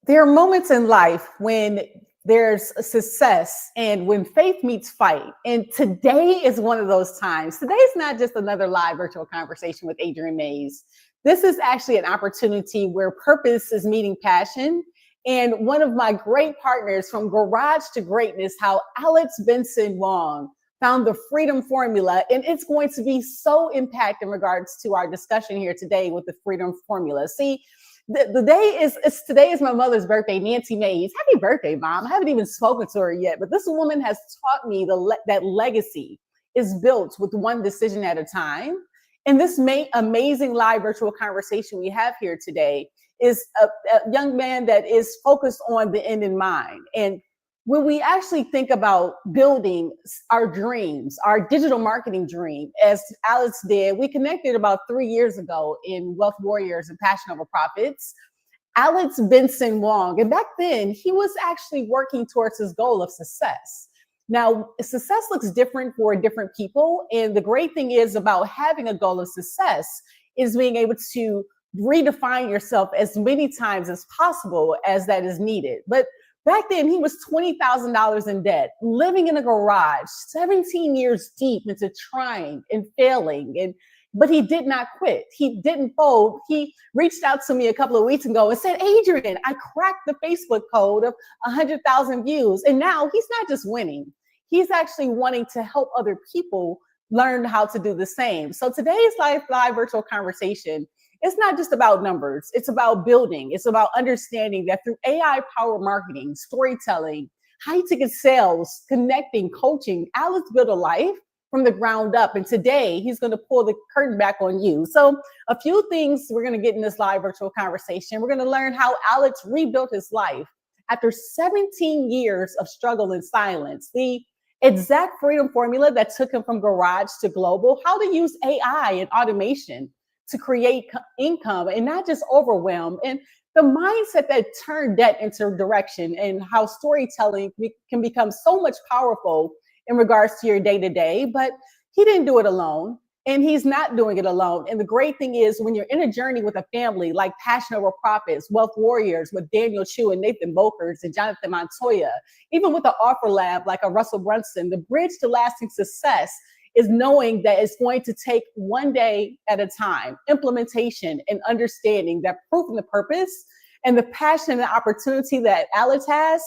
There are moments in life when there's a success and when faith meets fight. And today is one of those times. Today is not just another live virtual conversation with Adriane Mayes. This is actually an opportunity where purpose is meeting passion. And one of my great partners from Garage to Greatness, how Alex Benson Wong found the freedom formula. And it's going to be so impact in regards to our discussion here today with the freedom formula. See, the day is today is my mother's birthday, Nancy Mays. Happy birthday, Mom. I haven't even spoken to her yet, but this woman has taught me that legacy is built with one decision at a time. And this amazing live virtual conversation we have here today is a young man that is focused on the end in mind. And when we actually think about building our dreams, our digital marketing dream, as Alex did, we connected about 3 years ago in Wealth Warriors and Passion Over Profits. Alex Benson Wong, and back then he was actually working towards his goal of success. Now, success looks different for different people. And the great thing is about having a goal of success is being able to redefine yourself as many times as possible as that is needed. But back then, he was $20,000 in debt, living in a garage, 17 years deep into trying and failing. But he did not quit. He didn't fold. He reached out to me a couple of weeks ago and said, Adriane, I cracked the Facebook code of 100,000 views. And now he's not just winning. He's actually wanting to help other people learn how to do the same. So today's live virtual conversation, it's not just about numbers. It's about building. It's about understanding that through AI powered marketing, storytelling, high ticket sales, connecting, coaching, Alex built a life from the ground up. And today he's going to pull the curtain back on you. So a few things we're going to get in this live virtual conversation. We're going to learn how Alex rebuilt his life after 17 years of struggle in silence, the exact freedom formula that took him from garage to global, how to use AI and automation to create income and not just overwhelm, and the mindset that turned debt into direction, and how storytelling can become so much powerful in regards to your day-to-day. But he didn't do it alone, and he's not doing it alone. And the great thing is when you're in a journey with a family like Passion Over Profits, Wealth Warriors with Daniel Chu and Nathan Bokers and Jonathan Montoya, even with the Offer Lab like a Russell Brunson, the bridge to lasting success is knowing that it's going to take one day at a time, implementation and understanding that proof and the purpose and the passion and the opportunity that Alex has,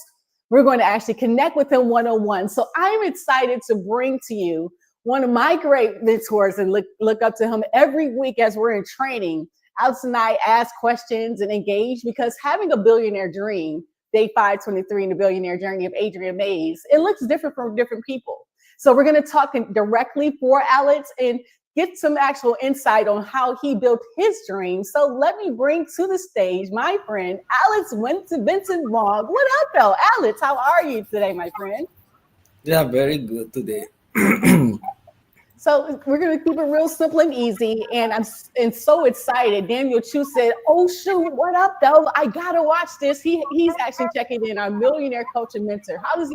we're going to actually connect with him one-on-one. So I'm excited to bring to you one of my great mentors and look up to him every week as we're in training. Alex and I ask questions and engage because having a billionaire dream, day 523 in the billionaire journey of Adriane Mayes, it looks different from different people. So we're going to talk directly for Alex and get some actual insight on how he built his dream. So let me bring to the stage my friend, Alex Benson Wong. What up, though? Alex, how are you today, my friend? Yeah, very good today. So we're going to keep it real simple and easy. And I'm so excited. Daniel Chu said, oh, shoot, what up, though? I got to watch this. He's actually checking in, our millionaire coach and mentor. How does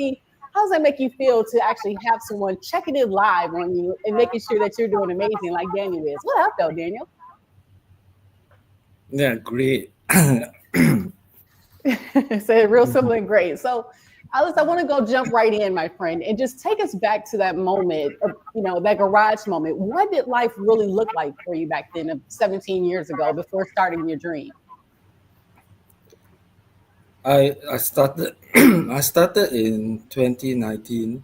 that make you feel to actually have someone checking in live on you and making sure that you're doing amazing like Daniel is? What up, though, Daniel? Yeah, great. So real simple and great. So, Alex, I want to jump right in, my friend, and just take us back to that moment, that garage moment. What did life really look like for you back then, 17 years ago, before starting your dream? I started I started in 2019,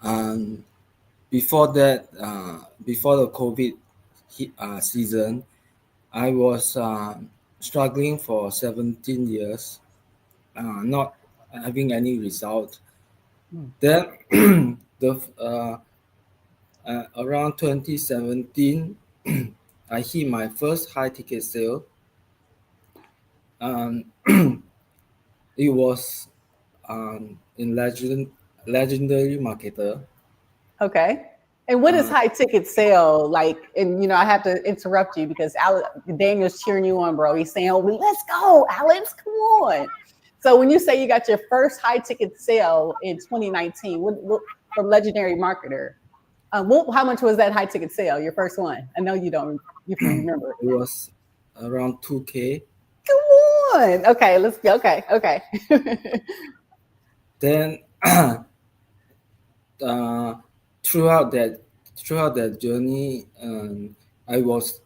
and before that, before the COVID season, I was struggling for 17 years, not having any result. Then around 2017, I hit my first high ticket sale. Um, it was in legendary marketer. Okay. And what is high ticket sale like? And I have to interrupt you because Daniel's cheering you on, bro. He's saying, "Oh, let's go, Alex, come on." So when you say you got your first high ticket sale in 2019, what from legendary marketer, how much was that high ticket sale? Your first one? I know you don't remember. It was around 2K. Come on. Okay, let's go. Okay. Then uh, throughout that journey, I was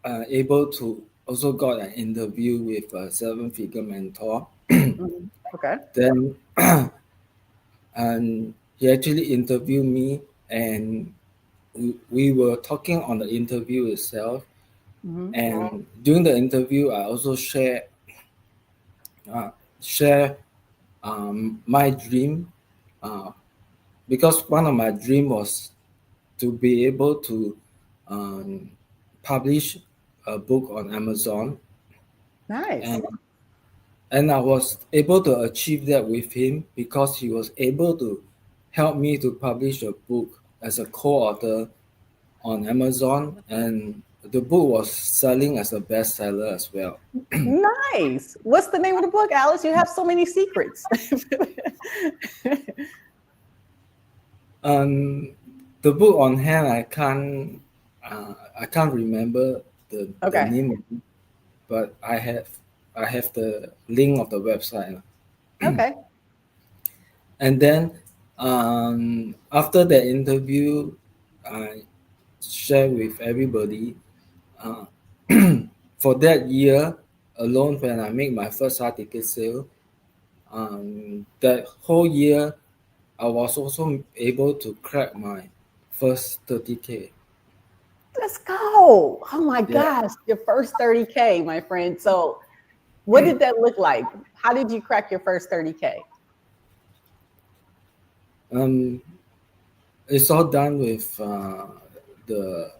able to also got an interview with a seven-figure mentor. Okay. Then and he actually interviewed me, and we were talking on the interview itself. Mm-hmm. And during the interview, I also uh, share my dream, uh, because one of my dream was to be able to um, publish a book on Amazon, Nice. and I was able to achieve that with him because he was able to help me to publish a book as a co-author on Amazon, and the book was selling as a bestseller as well. Nice. What's the name of the book, Alice? You have so many secrets. The book on hand, I can't remember the Okay. name of it, but I have the link of the website. Okay. And then after the interview, I share with everybody. Uh, for that year alone, when I make my first high ticket sale, that whole year I was also able to crack my first 30K. Let's go. Oh my Yeah. gosh, your first 30K, my friend. So, what did that look like? How did you crack your first 30K? Um, it's all done with the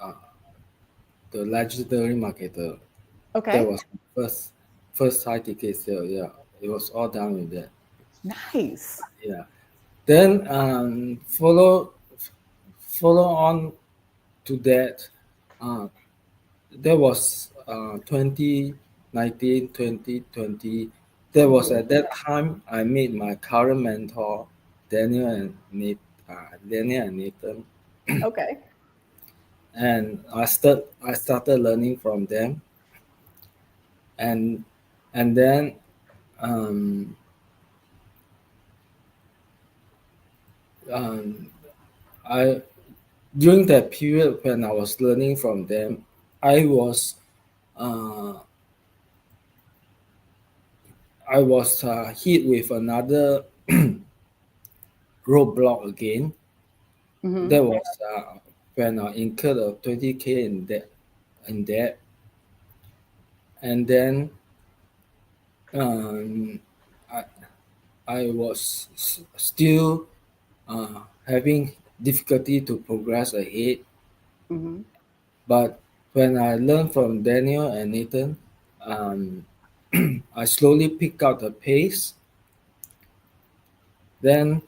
uh, the legendary marketer. That Okay. was my first high ticket sale. Yeah, it was all done with that. Nice. Yeah. Then follow on to that. Uh, that was 2019, 2020. That was Mhm. at that time I met my current mentor, Daniel and Nathan, Okay. and I started learning from them, and then um, um, I during that period when I was learning from them, I was uh, hit with another roadblock again. Hmm. That was when I incurred a 20K in debt, and then um, I I was still having difficulty to progress ahead. Hmm. But when I learned from Daniel and Nathan, um, I slowly pick up the pace. Then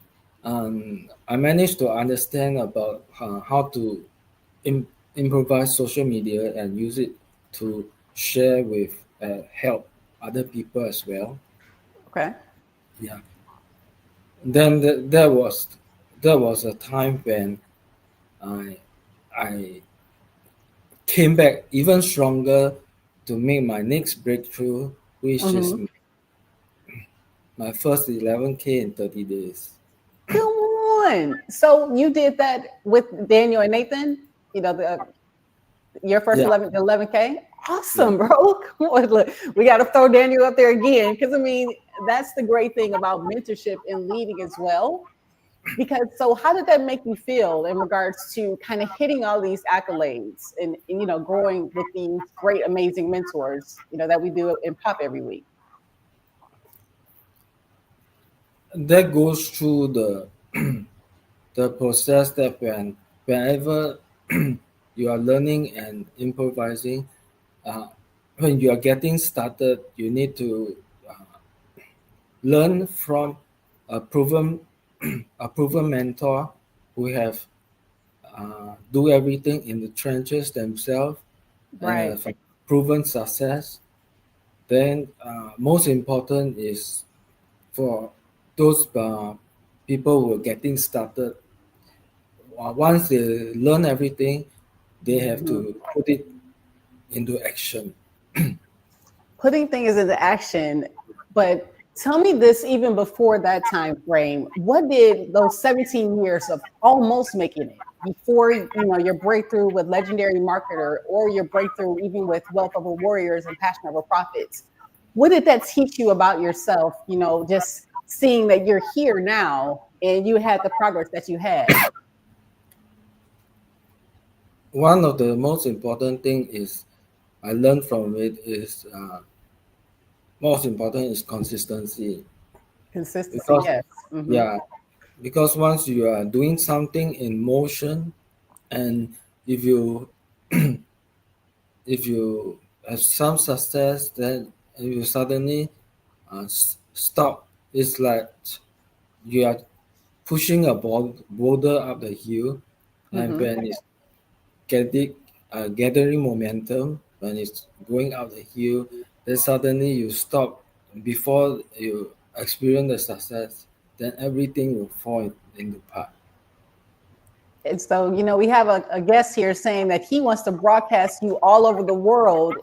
I managed to understand about how to improvise social media and use it to share with help other people as well. Okay. Yeah. Then there was a time when I I came back even stronger to make my next breakthrough, which is Hmm. my first 11K in 30 days. Come on. So you did that with Daniel and Nathan. Your first Yeah, 11K. yeah. Awesome, bro. Come on, look, we got to throw Daniel up there again because I mean that's the great thing about mentorship and leading as well. Because so, how did that make you feel in regards to kind of hitting all these accolades and growing with these great, amazing mentors that we do in Pop every week? That goes through the process that whenever you are learning and improvising, uh, when you are getting started, you need to learn from a proven a proven mentor who have do everything in the trenches themselves and Right. have proven success. Then most important is for those people who are getting started. Once they learn everything, they have Mhm. to put it into action. putting things into action. But tell me this, even before that time frame, what did those 17 years of almost making it before, your breakthrough with Legendary Marketer, or your breakthrough even with Wealth Over Warriors and Passion Over Profits, what did that teach you about yourself? Just seeing that you're here now and you had the progress that you had. One of the most important thing is I learned from it is most important is consistency. Consistency, Because yes. Mm-hmm. yeah, because once you are doing something in motion, and if you if you have some success, then you suddenly stop. It's like you are pushing a boulder up the hill, and Mm-hmm. when it's getting gathering momentum, when it's going up the hill, then suddenly you stop before you experience the success. Then everything will fall into part. And so, we have a guest here saying that he wants to broadcast you all over the world,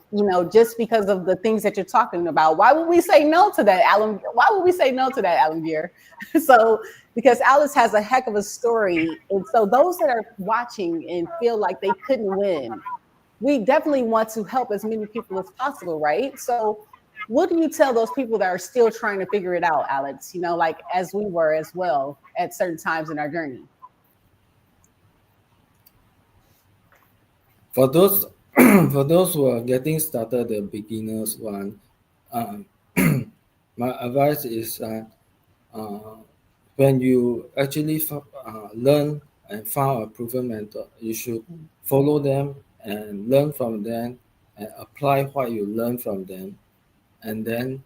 just because of the things that you're talking about. Why would we say no to that, Alan? Why would we say no to that, Alan Gear? So, because Alice has a heck of a story. And so, those that are watching and feel like they couldn't win, we definitely want to help as many people as possible, right? So, what do you tell those people that are still trying to figure it out, Alex? Like as we were as well at certain times in our journey? For those for those who are getting started, the beginners one, um, my advice is uh, when you actually learn and found a proven mentor, you should follow them and learn from them and apply what you learn from them, and then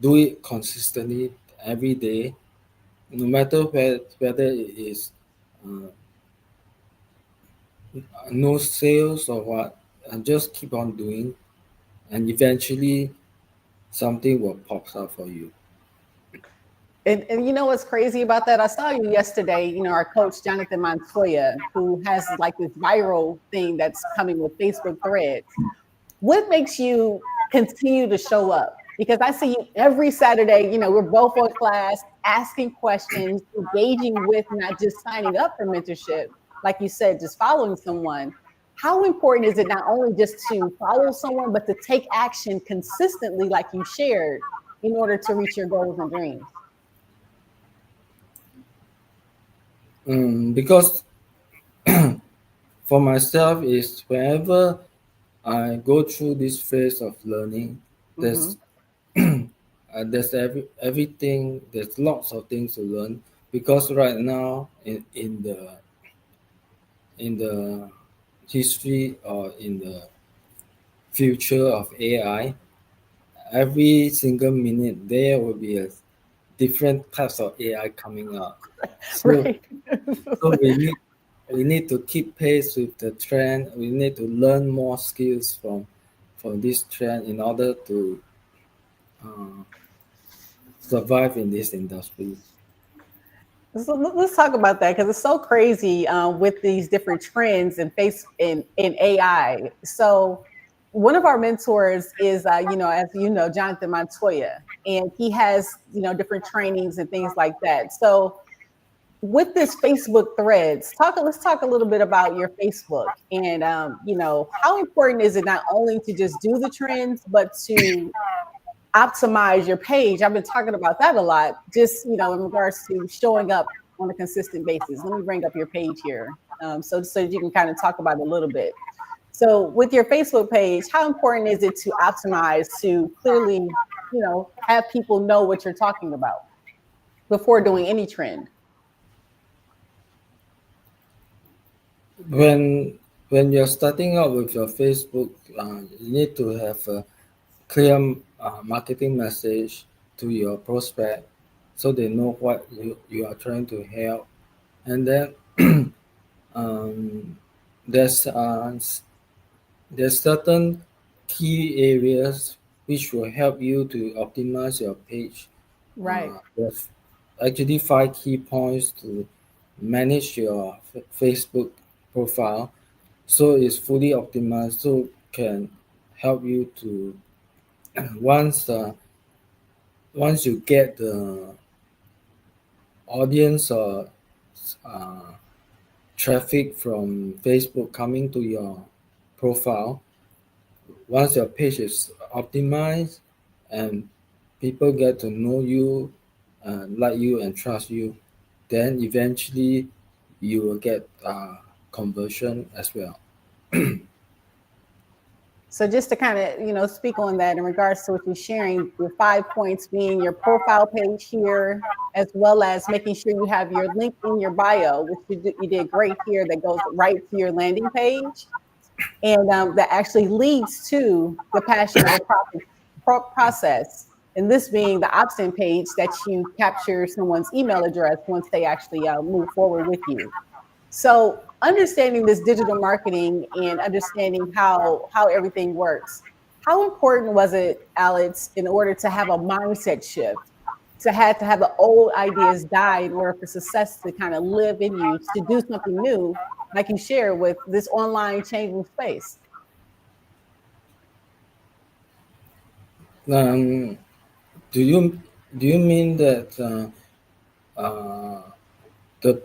do it consistently every day, no matter whether it is uh, no sales or what, and just keep on doing, and eventually something will pop up for you. And you know what's crazy about that? I saw you yesterday, our coach, Jonathan Montoya, who has like this viral thing that's coming with Facebook threads. What makes you continue to show up? Because I see you every Saturday, we're both on class, asking questions, engaging with, not just signing up for mentorship, like you said, just following someone. How important is it not only just to follow someone, but to take action consistently, like you shared, in order to reach your goals and dreams? Because for myself is whenever I go through this phase of learning, Mm-hmm. there's everything, there's lots of things to learn, because right now in the history or in the future of AI, every single minute there will be a different types of AI coming out. So Right. so we need to keep pace with the trend. We need to learn more skills from this trend in order to uh, survive in this industry. So let's talk about that, because it's so crazy with these different trends in AI. So one of our mentors is, as you know, Jonathan Montoya, and he has, different trainings and things like that. So with this Facebook threads, let's talk a little bit about your Facebook, and how important is it not only to just do the trends, but to optimize your page. I've been talking about that a lot, just in regards to showing up on a consistent basis. Let me bring up your page here, so you can kind of talk about it a little bit. So with your Facebook page, how important is it to optimize to clearly, have people know what you're talking about before doing any trend? When you're starting out with your Facebook, you need to have a clear marketing message to your prospect, so they know what you are trying to help. And then um, there's there's certain key areas which will help you to optimize your page. Right. There's actually 5 key points to manage your Facebook profile, so it's fully optimized, so can help you to once once you get the audience or uh, traffic from Facebook coming to your profile, once your page is optimized and people get to know you, like you, and trust you, then eventually you will get conversion as well. So just to kind of, speak on that in regards to what you're sharing, your 5 points being your profile page here, as well as making sure you have your link in your bio, which you did great here, that goes right to your landing page. And that actually leads to the passion over profit process. And this being the opt-in page that you capture someone's email address once they actually move forward with you. So understanding this digital marketing and understanding how everything works, how important was it, Alex, in order to have a mindset shift, to have the old ideas die in order for success to kind of live in you, to do something new, like you share with this online changing space? Um, do you mean that the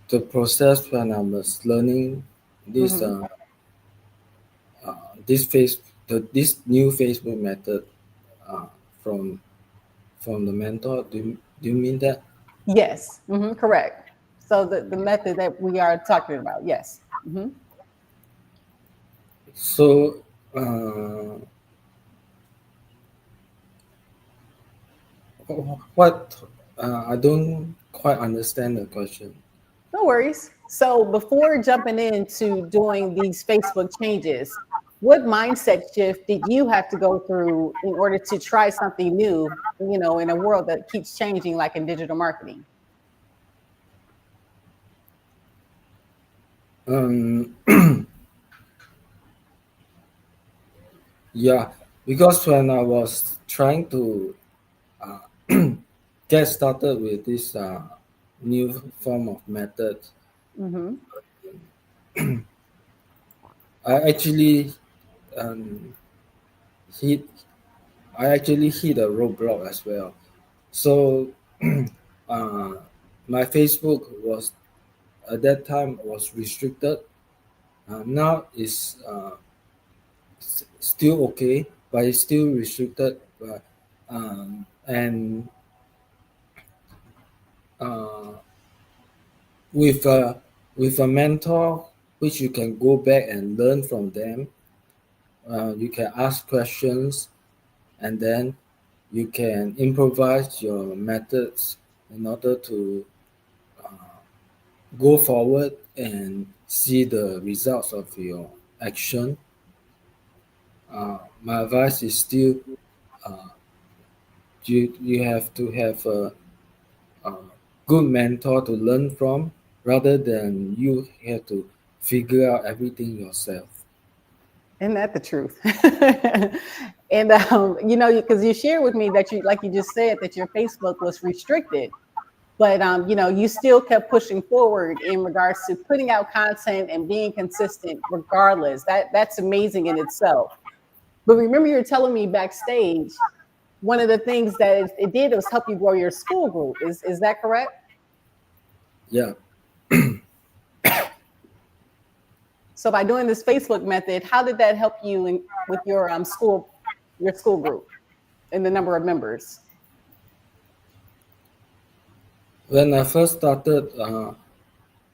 the process when I was learning this Hmm. this face this new Facebook method uh, from from the mentor? Do you mean that? Yes, correct. So the method that we are talking about, yes. So uh, what I don't quite understand the question. No worries. So before jumping into doing these Facebook changes, what mindset shift did you have to go through in order to try something new, in a world that keeps changing, like in digital marketing? Um, yeah, because when I was trying to uh, get started with this new form of method, Mm-hmm. I actually um, hit I actually hit a roadblock as well. So uh, my Facebook was at that time was restricted. Now is still okay, but it's still restricted. But and uh, with a mentor, which you can go back and learn from them. You can ask questions, and then you can improvise your methods in order to go forward and see the results of your action. My advice is still you have to have a good mentor to learn from rather than you have to figure out everything yourself. Isn't that the truth? And because you shared with me that you, like you just said, that your Facebook was restricted, but you still kept pushing forward in regards to putting out content and being consistent regardless. That's amazing in itself. But remember, you were telling me backstage, one of the things that it did was help you grow your school group. Is that correct? Yeah. So by doing this Facebook method, how did that help you with your school group and the number of members? When I first started,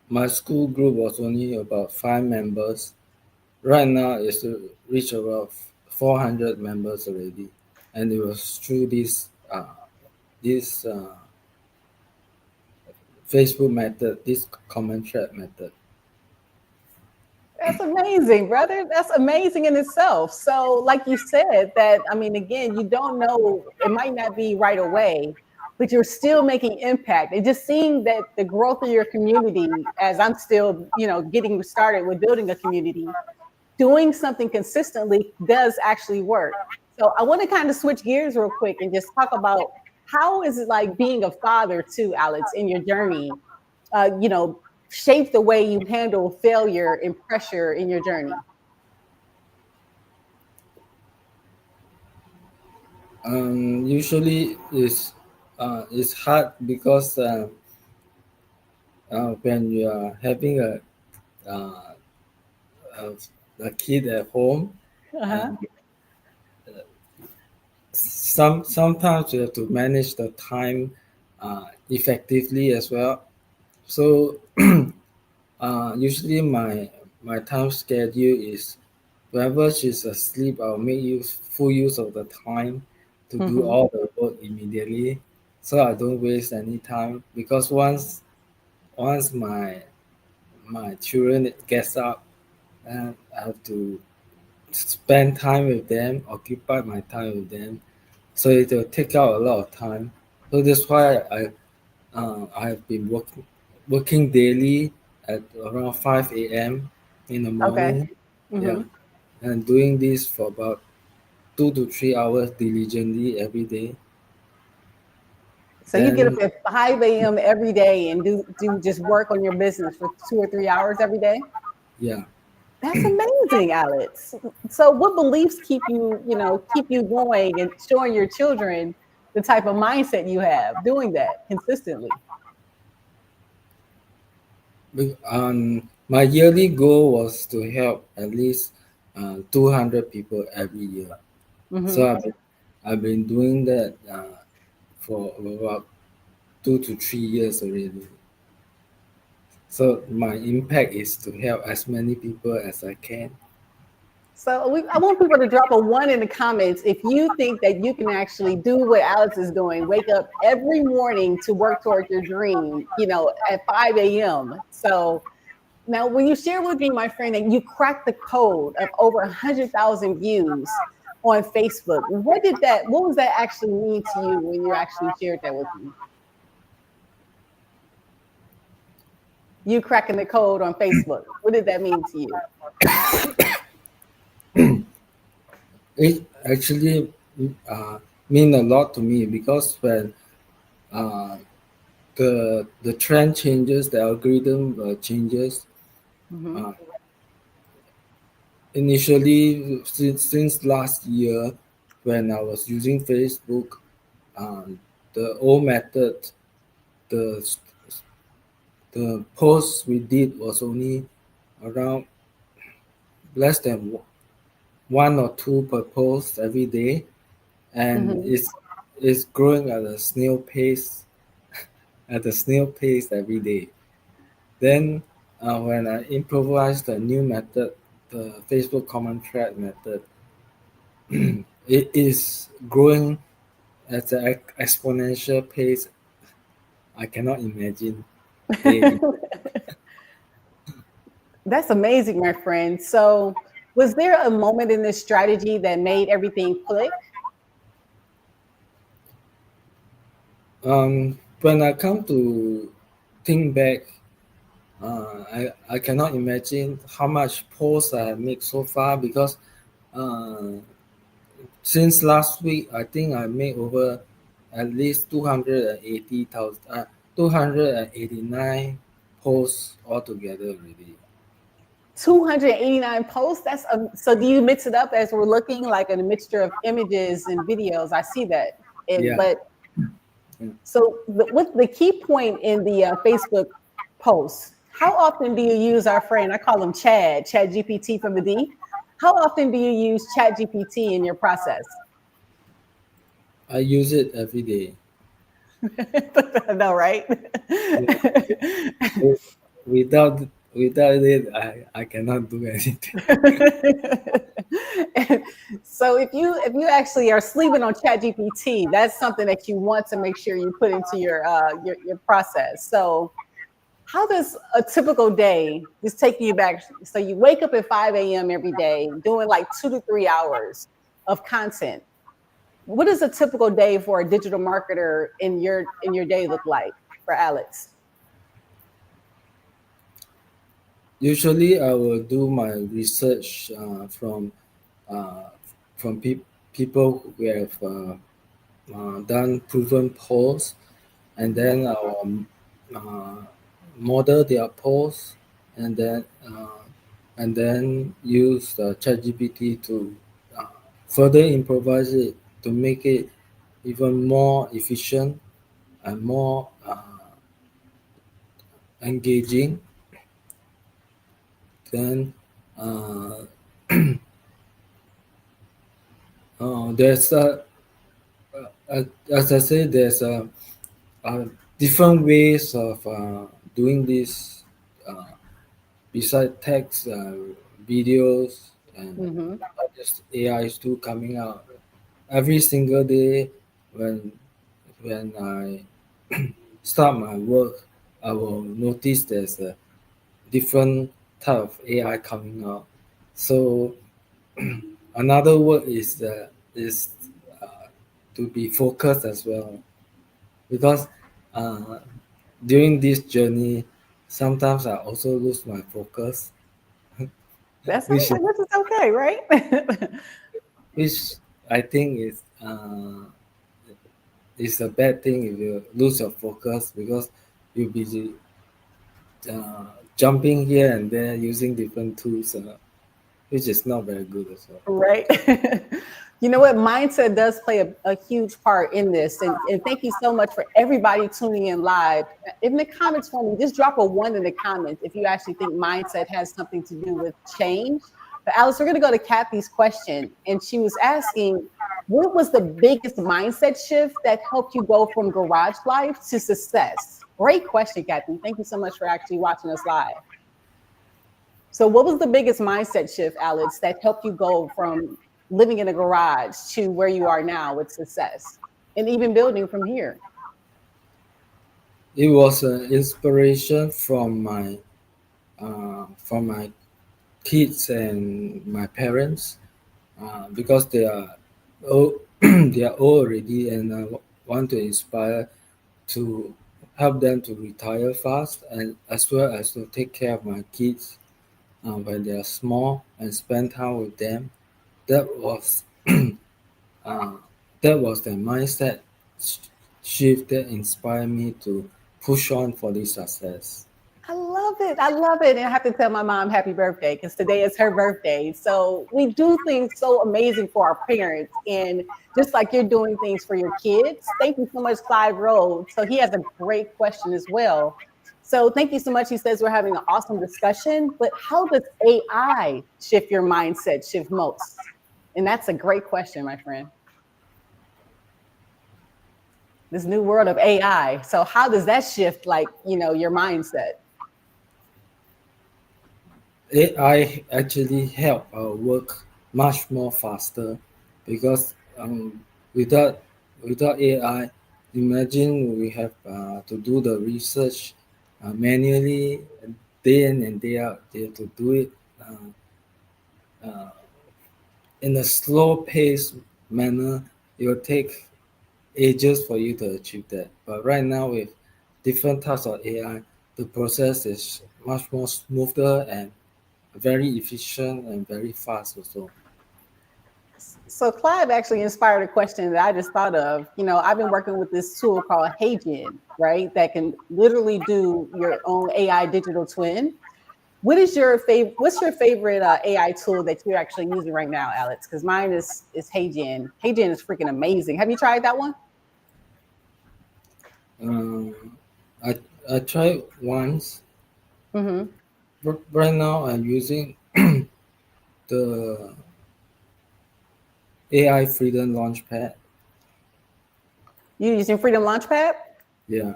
my school group was only about 5 members. Right now, it's reached about 400 members already, and it was through this Facebook method, this comment thread method. That's amazing, brother. That's amazing in itself. So, like you said, that I mean, again, you don't know, it might not be right away, but you're still making impact. And just seeing that the growth of your community, as I'm still, getting started with building a community, doing something consistently does actually work. So I want to kind of switch gears real quick and just talk about how is it like being a father too, Alex, in your journey, shape the way you handle failure and pressure in your journey. Usually it's hard because when you are having uh, a, a kid at home, Uh-huh. and sometimes you have to manage the time effectively as well. So usually my time schedule is whenever she's asleep, I'll make use full use of the time to do Hmm. all the work immediately, so I don't waste any time. Because once my children gets up, and I have to spend time with them, occupy my time with them, so it will take out a lot of time. So that's why I have been working daily at around 5 a.m. in the Okay. morning. Yeah, Hmm. and doing this for about 2 to 3 hours diligently every day. So you get up Then at 5 a.m. every day and do just work on your business for 2 or 3 hours every day? yeah, That's amazing, Alex. So what beliefs keep you, keep you going and showing your children the type of mindset you have doing that consistently? my yearly goal was to help at least 200 people every year. So Hmm. I've been doing that for about 2 to 3 years already. So my impact is to help as many people as I can. So I want people to drop a one in the comments if you think that you can actually do what Alex is doing, wake up every morning to work towards your dream, at 5 a.m. So now, when you share with me, my friend, that you cracked the code of over 100,000 views on Facebook, what was that actually mean to you when you actually shared that with me? You cracking the code on Facebook, what did that mean to you? It actually uh, mean a lot to me because when uh, the trend changes, the algorithm changes. Mm-hmm. Uh, Initially, since last year, when I was using Facebook, the old method, the the posts we did was only around less than one or two per post every day, and Mm-hmm. it's growing at a snail pace every day. Then when I improvised a new method, the Facebook common thread method, it is growing at an exponential pace I cannot imagine daily. That's amazing, my friend. So, was there a moment in this strategy that made everything click? When I come to think back, I cannot imagine how much posts I have made so far because uh, since last week, I think I made over at least 280,000, 289 posts altogether already. 289 posts. So do you mix it up as we're looking like a mixture of images and videos? I see that. Yeah. But Yeah. so what's the key point in the Facebook posts? How often do you use our friend? I call him Chad GPT from the D. How often do you use Chat GPT in your process? I use it every day. No, right? Yeah. Wi- without it, I cannot do anything. So if you actually are sleeping on Chat GPT, that's something that you want to make sure you put into your process. So how does a typical day, just taking you back, so you wake up at 5 a.m. every day doing like 2 to 3 hours of content. What does a typical day for a digital marketer in your day look like for Alex? Usually, I will do my research uh, from people who have done proven polls, and Mhm. then I will uh, model their polls, and then use ChatGPT to further improvise it to make it even more efficient and more engaging. Then there's as I said, there's different ways of doing this. Beside text, videos, and Mm-hmm. just AI is still coming out every single day. When I start my work, I will notice there's a different type of AI coming out. So another word is to be focused as well, because uh, during this journey, sometimes I also lose my focus, That's which I guess it's okay, right? which I think is a bad thing if you lose your focus, because you'll be uh, jumping here and there using different tools, which is not very good as well. Right. You know what? Mindset does play a huge part in this. And thank you so much for everybody tuning in live. In the comments for me, just drop a one in the comments if you actually think mindset has something to do with change. But Alice, we're going to go to Kathy's question. And she was asking, what was the biggest mindset shift that helped you go from garage life to success? Great question, Kathy. Thank you so much for actually watching us live. So, what was the biggest mindset shift, Alex, that helped you go from living in a garage to where you are now with success and even building from here? It was an inspiration from my kids and my parents, because they are old, they are old already, and I want to inspire to help them to retire fast, and as well as to take care of my kids when they are small and spend time with them. That was uh, that was the mindset sh- shift that inspired me to push on for this success. I love it. I love it. And I have to tell my mom happy birthday because today is her birthday. So we do things so amazing for our parents. And just like you're doing things for your kids, thank you so much, Clive Rhodes. So he has a great question as well. So thank you so much. He says we're having an awesome discussion, but how does AI shift your mindset, shift most? And that's a great question, my friend. This new world of AI. So how does that shift like, your mindset? AI actually help our work much more faster, because without AI, imagine we have to do the research manually, day in and day out. They have to do it uh, in a slow paced manner. It will take ages for you to achieve that. But right now, with different types of AI, the process is much more smoother and very efficient and very fast also. So Clive actually inspired a question that I just thought of. I've been working with this tool called HeyGen, right? That can literally do your own AI digital twin. What's your favorite AI tool that you're actually using right now, Alex? Because mine is HeyGen. HeyGen is freaking amazing. Have you tried that one? Um, I I tried once, Mm-hmm. but right now I'm using the AI Freedom Launchpad. You using Freedom Launchpad? Yeah.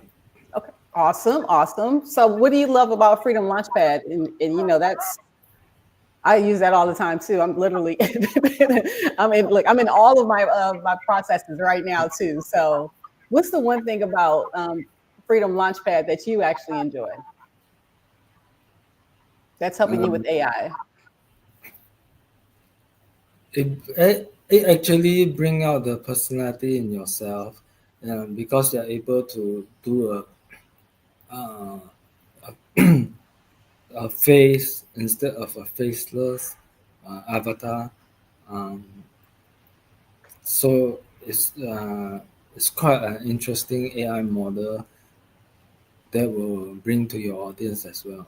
Okay, awesome, awesome. So, what do you love about Freedom Launchpad? And that's I use that all the time too. I'm literally, I'm in all of my processes right now too. So, what's the one thing about Freedom Launchpad that you actually enjoy? That's helping you with Um, AI. it actually bring out the personality in yourself, because you're able to do uh, a face instead of a faceless avatar. Um, so it's quite an interesting AI model that will bring to your audience as well.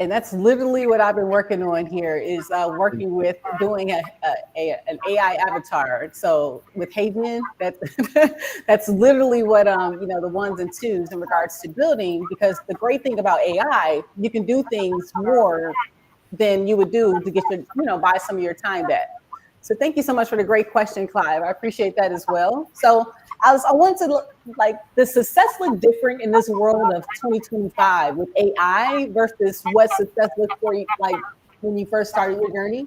And that's literally what I've been working on here is working with doing an AI avatar. So with Havian, that's literally what the ones and twos in regards to building. Because the great thing about AI, you can do things more than you would do to get your buy some of your time back. So thank you so much for the great question, Clive. I appreciate that as well. So I wanted to look like, does success look different in this world of 2025 with AI versus what success looked for you like when you first started your journey?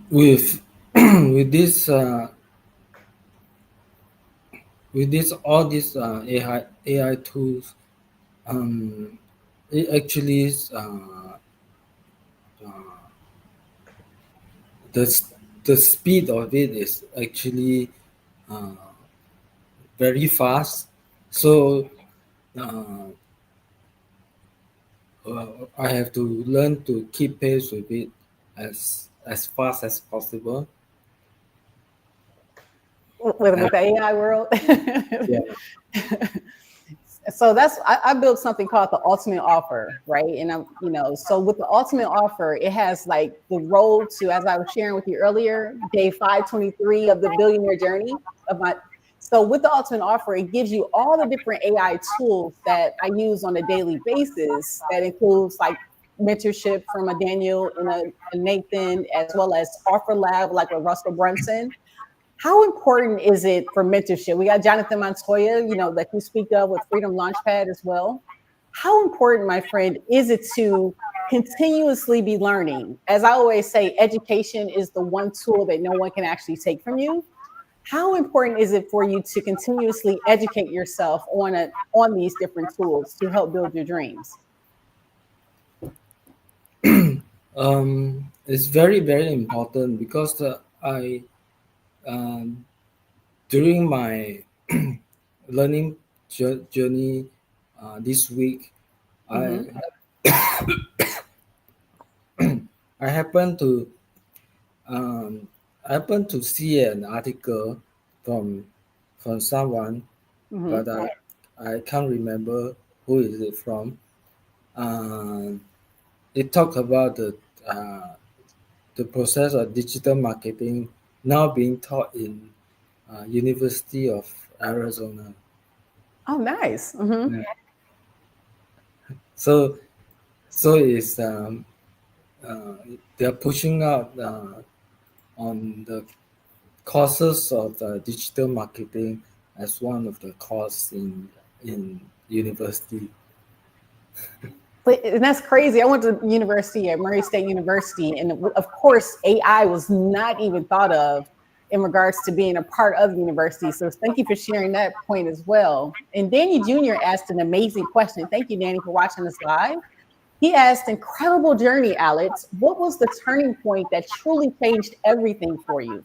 With with this all these AI tools, it actually is the the speed of it is actually uh, very fast. So uh, I have to learn to keep pace with it as fast as possible. With the AI world. Yeah. So I built something called the ultimate offer, right? And so with the ultimate offer, it has like the road to, as I was sharing with you earlier, day 523 of the billionaire journey of my. So with the ultimate offer, it gives you all the different AI tools that I use on a daily basis. That includes like mentorship from a Daniel and a Nathan, as well as Offer Lab, like with Russell Brunson. How important is it for mentorship? We got Jonathan Montoya, that you speak of with Freedom Launchpad as well. How important, my friend, is it to continuously be learning? As I always say, education is the one tool that no one can actually take from you. How important is it for you to continuously educate yourself on these different tools to help build your dreams? It's very very important because I um, during my learning journey this week, I Mm-hmm. I happened to um, see an article from someone, Mm-hmm. but I can't remember who is it from. Um, it talked about uh, the process of digital marketing now being taught in University of Arizona. Oh, nice. Mm-hmm. Yeah. So it's uh, they're pushing out on the courses of digital marketing as one of the course in university. And that's crazy. I went to university at Murray State University, and of course, AI was not even thought of in regards to being a part of the university. So thank you for sharing that point as well. And Danny Jr. asked an amazing question. Thank you, Danny, for watching us live. He asked, incredible journey, Alex. What was the turning point that truly changed everything for you?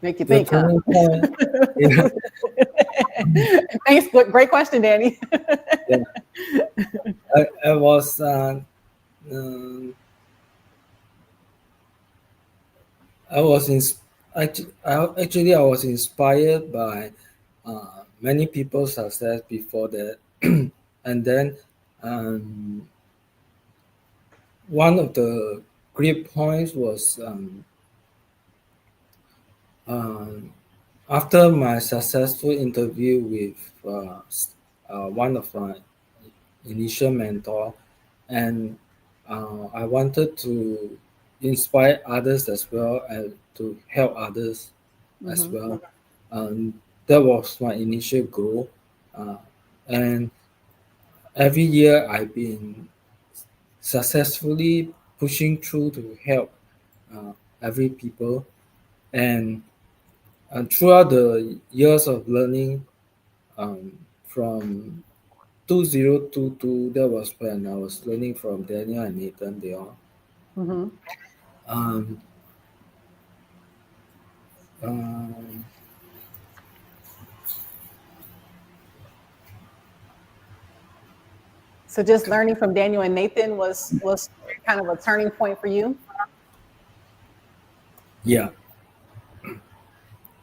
Make you The think, huh? turning point, yeah, Thanks. Great question, Danny. yeah. I was um, I was in, actually I was inspired by many people's success before that, and then um, one of the great points was um, after my successful interview with one of my initial mentor, and I wanted to inspire others as well and to help others as Mm-hmm. well. That was my initial goal, uh, and every year I've been successfully pushing through to help uh, every people, and throughout the years of learning, from 2022, that was when I was learning from Daniel and Nathan. They all. Mm-hmm. Um, um, So just learning from Daniel and Nathan was kind of a turning point for you. Yeah.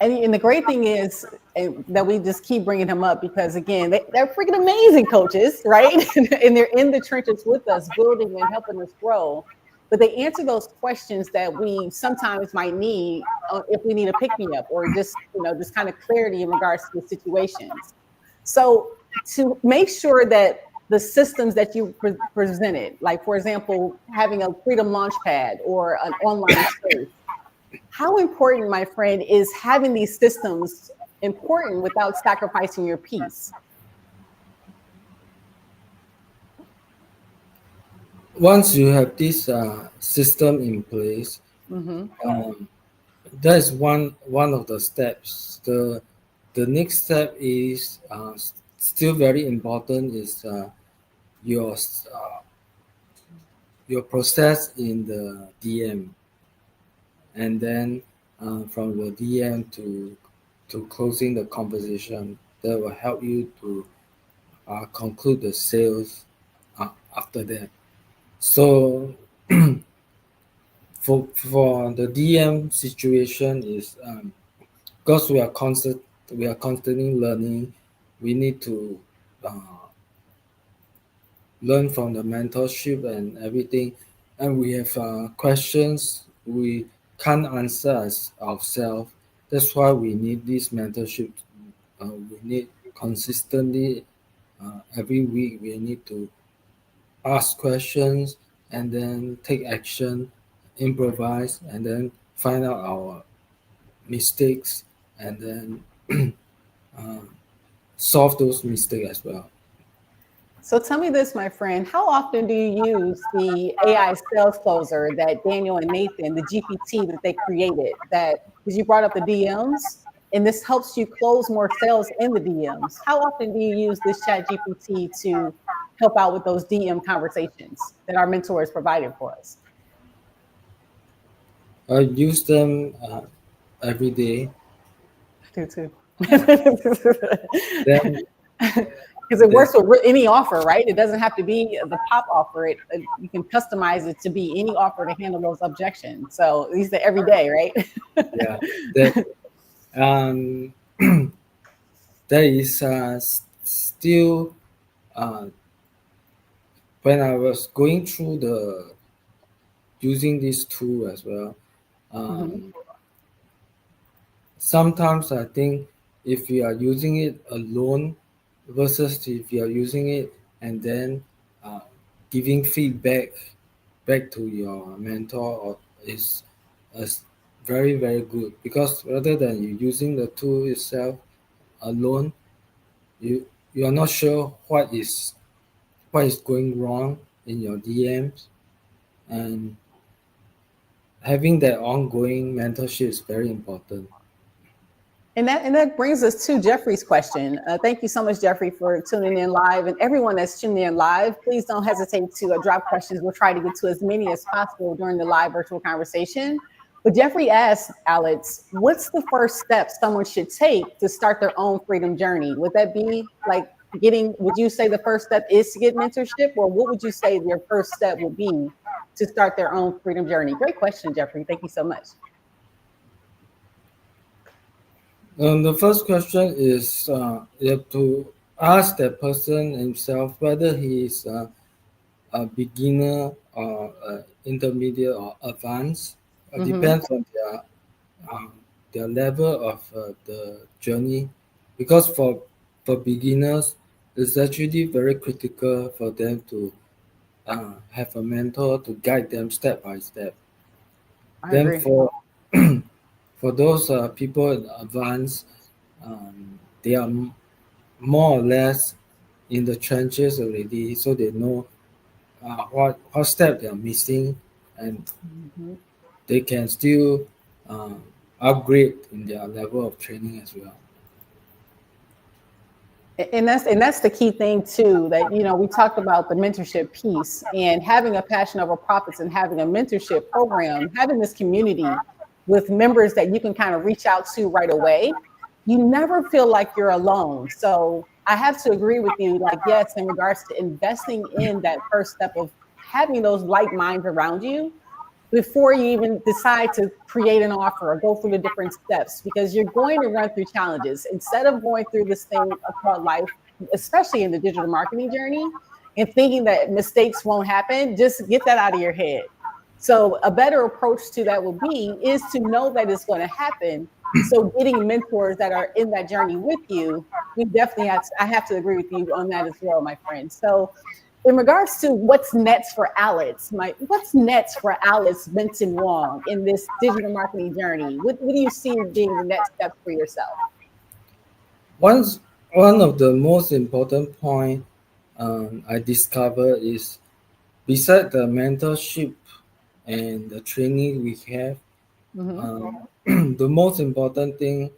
And the great thing is that we just keep bringing him up because, again, they're freaking amazing coaches, right? And they're in the trenches with us, building and helping us grow. But they answer those questions that we sometimes might need if we need a pick me up or just, just kind of clarity in regards to the situations. So to make sure that the systems that you presented, like, for example, having a Freedom Launchpad or an online space, how important, my friend, is having these systems important without sacrificing your peace? Once you have this system in place, Mm-hmm. that is one of the steps. The next step is still very important is your your process in the DM, and then from the DM to closing the conversation. That will help you to conclude the sales after that. So for the DM situation is because we are constantly learning. We need to uh, learn from the mentorship and everything, and we have questions we can't answer ourselves. That's why we need this mentorship. We need consistently every week we need to ask questions and then take action, improvise, and then find out our mistakes, and then uh, solve those mistakes as well. So tell me this, my friend, how often do you use the AI sales closer that Daniel and Nathan, the GPT that they created, that, because you brought up the DMs, and this helps you close more sales in the DMs. How often do you use this chat GPT to help out with those DM conversations that our mentors provided for us? I use them every day. I do too. Then, Because it then works with any offer, right? It doesn't have to be the pop offer. You can customize it to be any offer to handle those objections. So these are every day, right? yeah, that um, that is still uh, when I was going through the using this tool as well. Mm-hmm. Um, Sometimes I think if you are using it alone versus if you are using it and then uh, giving feedback back to your mentor is very very good, because rather than you using the tool itself alone, you are not sure what is going wrong in your DMs, and having that ongoing mentorship is very important. And that brings us to Jeffrey's question. Thank you so much, Jeffrey, for tuning in live. And everyone that's tuning in live, please don't hesitate to drop questions. We'll try to get to as many as possible during the live virtual conversation. But Jeffrey asked, Alex, what's the first step someone should take to start their own freedom journey? Would that be like would you say the first step is to get mentorship? Or what would you say your first step would be to start their own freedom journey? Great question, Jeffrey. Thank you so much. The first question is you have to ask that person himself whether he is a beginner or intermediate or advanced. Mm-hmm. Depends on their level of the journey, because for beginners, it's actually very critical for them to have a mentor to guide them step by step. I Then agree. for those people in advance, they are more or less in the trenches already, so they know what step they are missing, and Mm-hmm. they can still uh, upgrade in their level of training as well. And that's the key thing too, that we talked about the mentorship piece and having a passion over profits and having a mentorship program, having this community with members that you can kind of reach out to right away. You never feel like you're alone. So I have to agree with you, like, yes, in regards to investing in that first step of having those like minds around you, before you even decide to create an offer or go through the different steps, because you're going to run through challenges. Instead of going through this thing called life, especially in the digital marketing journey, and thinking that mistakes won't happen, just get that out of your head. So a better approach to that will be is to know that it's going to happen. So getting mentors that are in that journey with you, we definitely have to, I have to agree with you on that as well, my friend. So in regards to what's next for Alex, what's next for Alex Benson Wong in this digital marketing journey? What do you see being the next step for yourself? One of the most important point I discovered is beside the mentorship and the training we have, Mm-hmm. the most important thing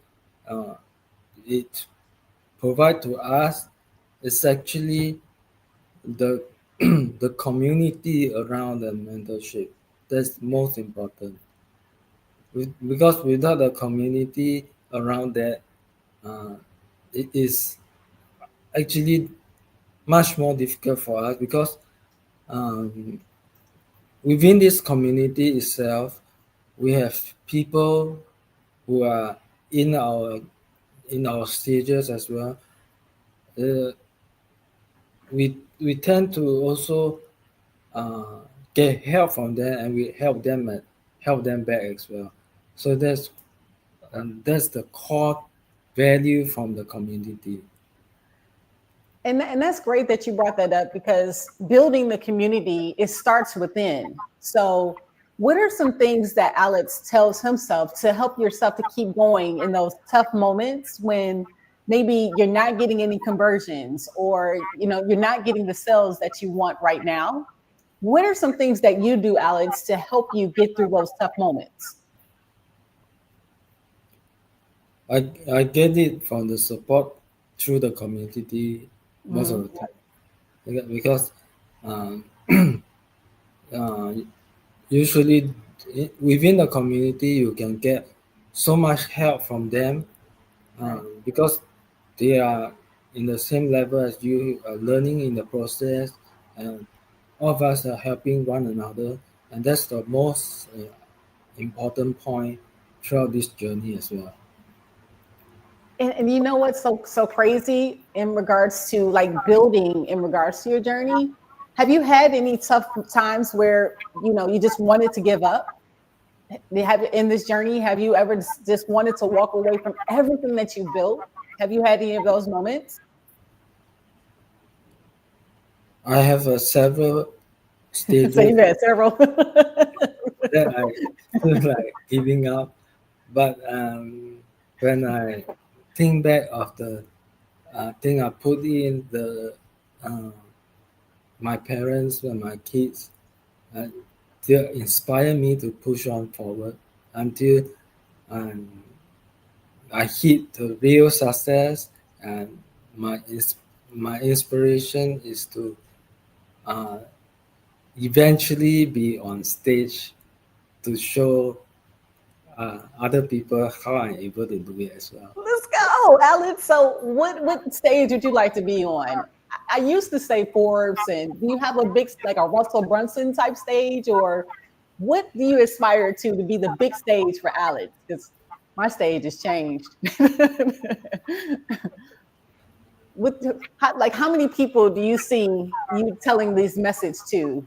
uh, it provide to us is actually the the community around the mentorship. That's most important. Because without the community around that, uh, it is actually much more difficult for us because um, within this community itself, we have people who are in our in our stages as well. Uh, we tend to also uh, get help from them, and we help them back as well. So that's the core value from the community. And that's great that you brought that up, because building the community, it starts within. So what are some things that Alex tells himself to help yourself to keep going in those tough moments when maybe you're not getting any conversions, or you're not getting the sales that you want right now? What are some things that you do, Alex, to help you get through those tough moments? I get it from the support through the community most of Mm-hmm. the time because um, uh, usually within the community you can get so much help from them Right. because they are in the same level as you, are learning in the process, and all of us are helping one another, and that's the most important point throughout this journey as well. And you know what's so crazy in regards to like building in regards to your journey? Have you had any tough times where you just wanted to give up? Have in this journey, have you ever just wanted to walk away from everything that you built? Have you had any of those moments? I have several So stages you've had several. that I feel like giving up, but when I think back of the thing I put in the uh, my parents and my kids, uh, they inspire me to push on forward until um, I hit the real success. And my inspiration is to uh, eventually be on stage to show other people how I'm able to do it as well. Let's go, Alex. So what stage would you like to be on? I used to say Forbes, and do you have a big, like a Russell Brunson type stage, or what do you aspire to be the big stage for Alex? Because my stage has changed. What, how many people do you see you telling this message to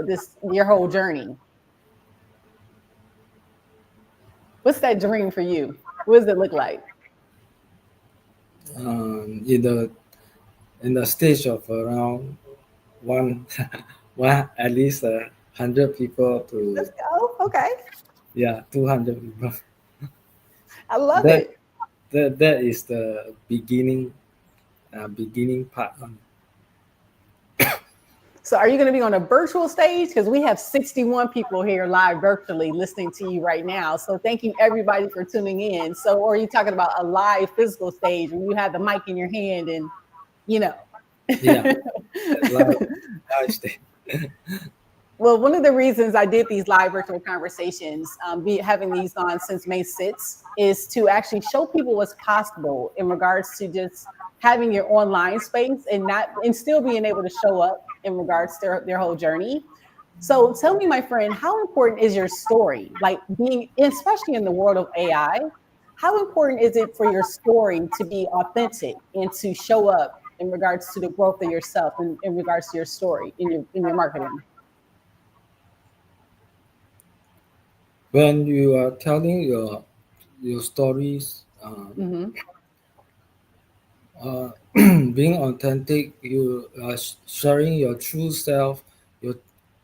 this your whole journey? What's that dream for you? What does it look like? In the stage of around one one at least 100 people Let's to go. Okay. 200 people. I love That it. that is the beginning part. So are you going to be on a virtual stage? Because we have 61 people here live virtually listening to you right now. So thank you everybody for tuning in. So, or are you talking about a live physical stage where you have the mic in your hand and, you know. Yeah, live, live stage. Well, one of the reasons I did these live virtual conversations, having these on since May 6th, is to actually show people what's possible in regards to just having your online space and still being able to show up in regards to their whole journey. So tell me, my friend, how important is your story? Like being, especially in the world of AI, how important is it for your story to be authentic and to show up in regards to the growth of yourself and in regards to your story in your marketing? When you are telling your stories, Mm-hmm. being authentic, you are sharing your true self, your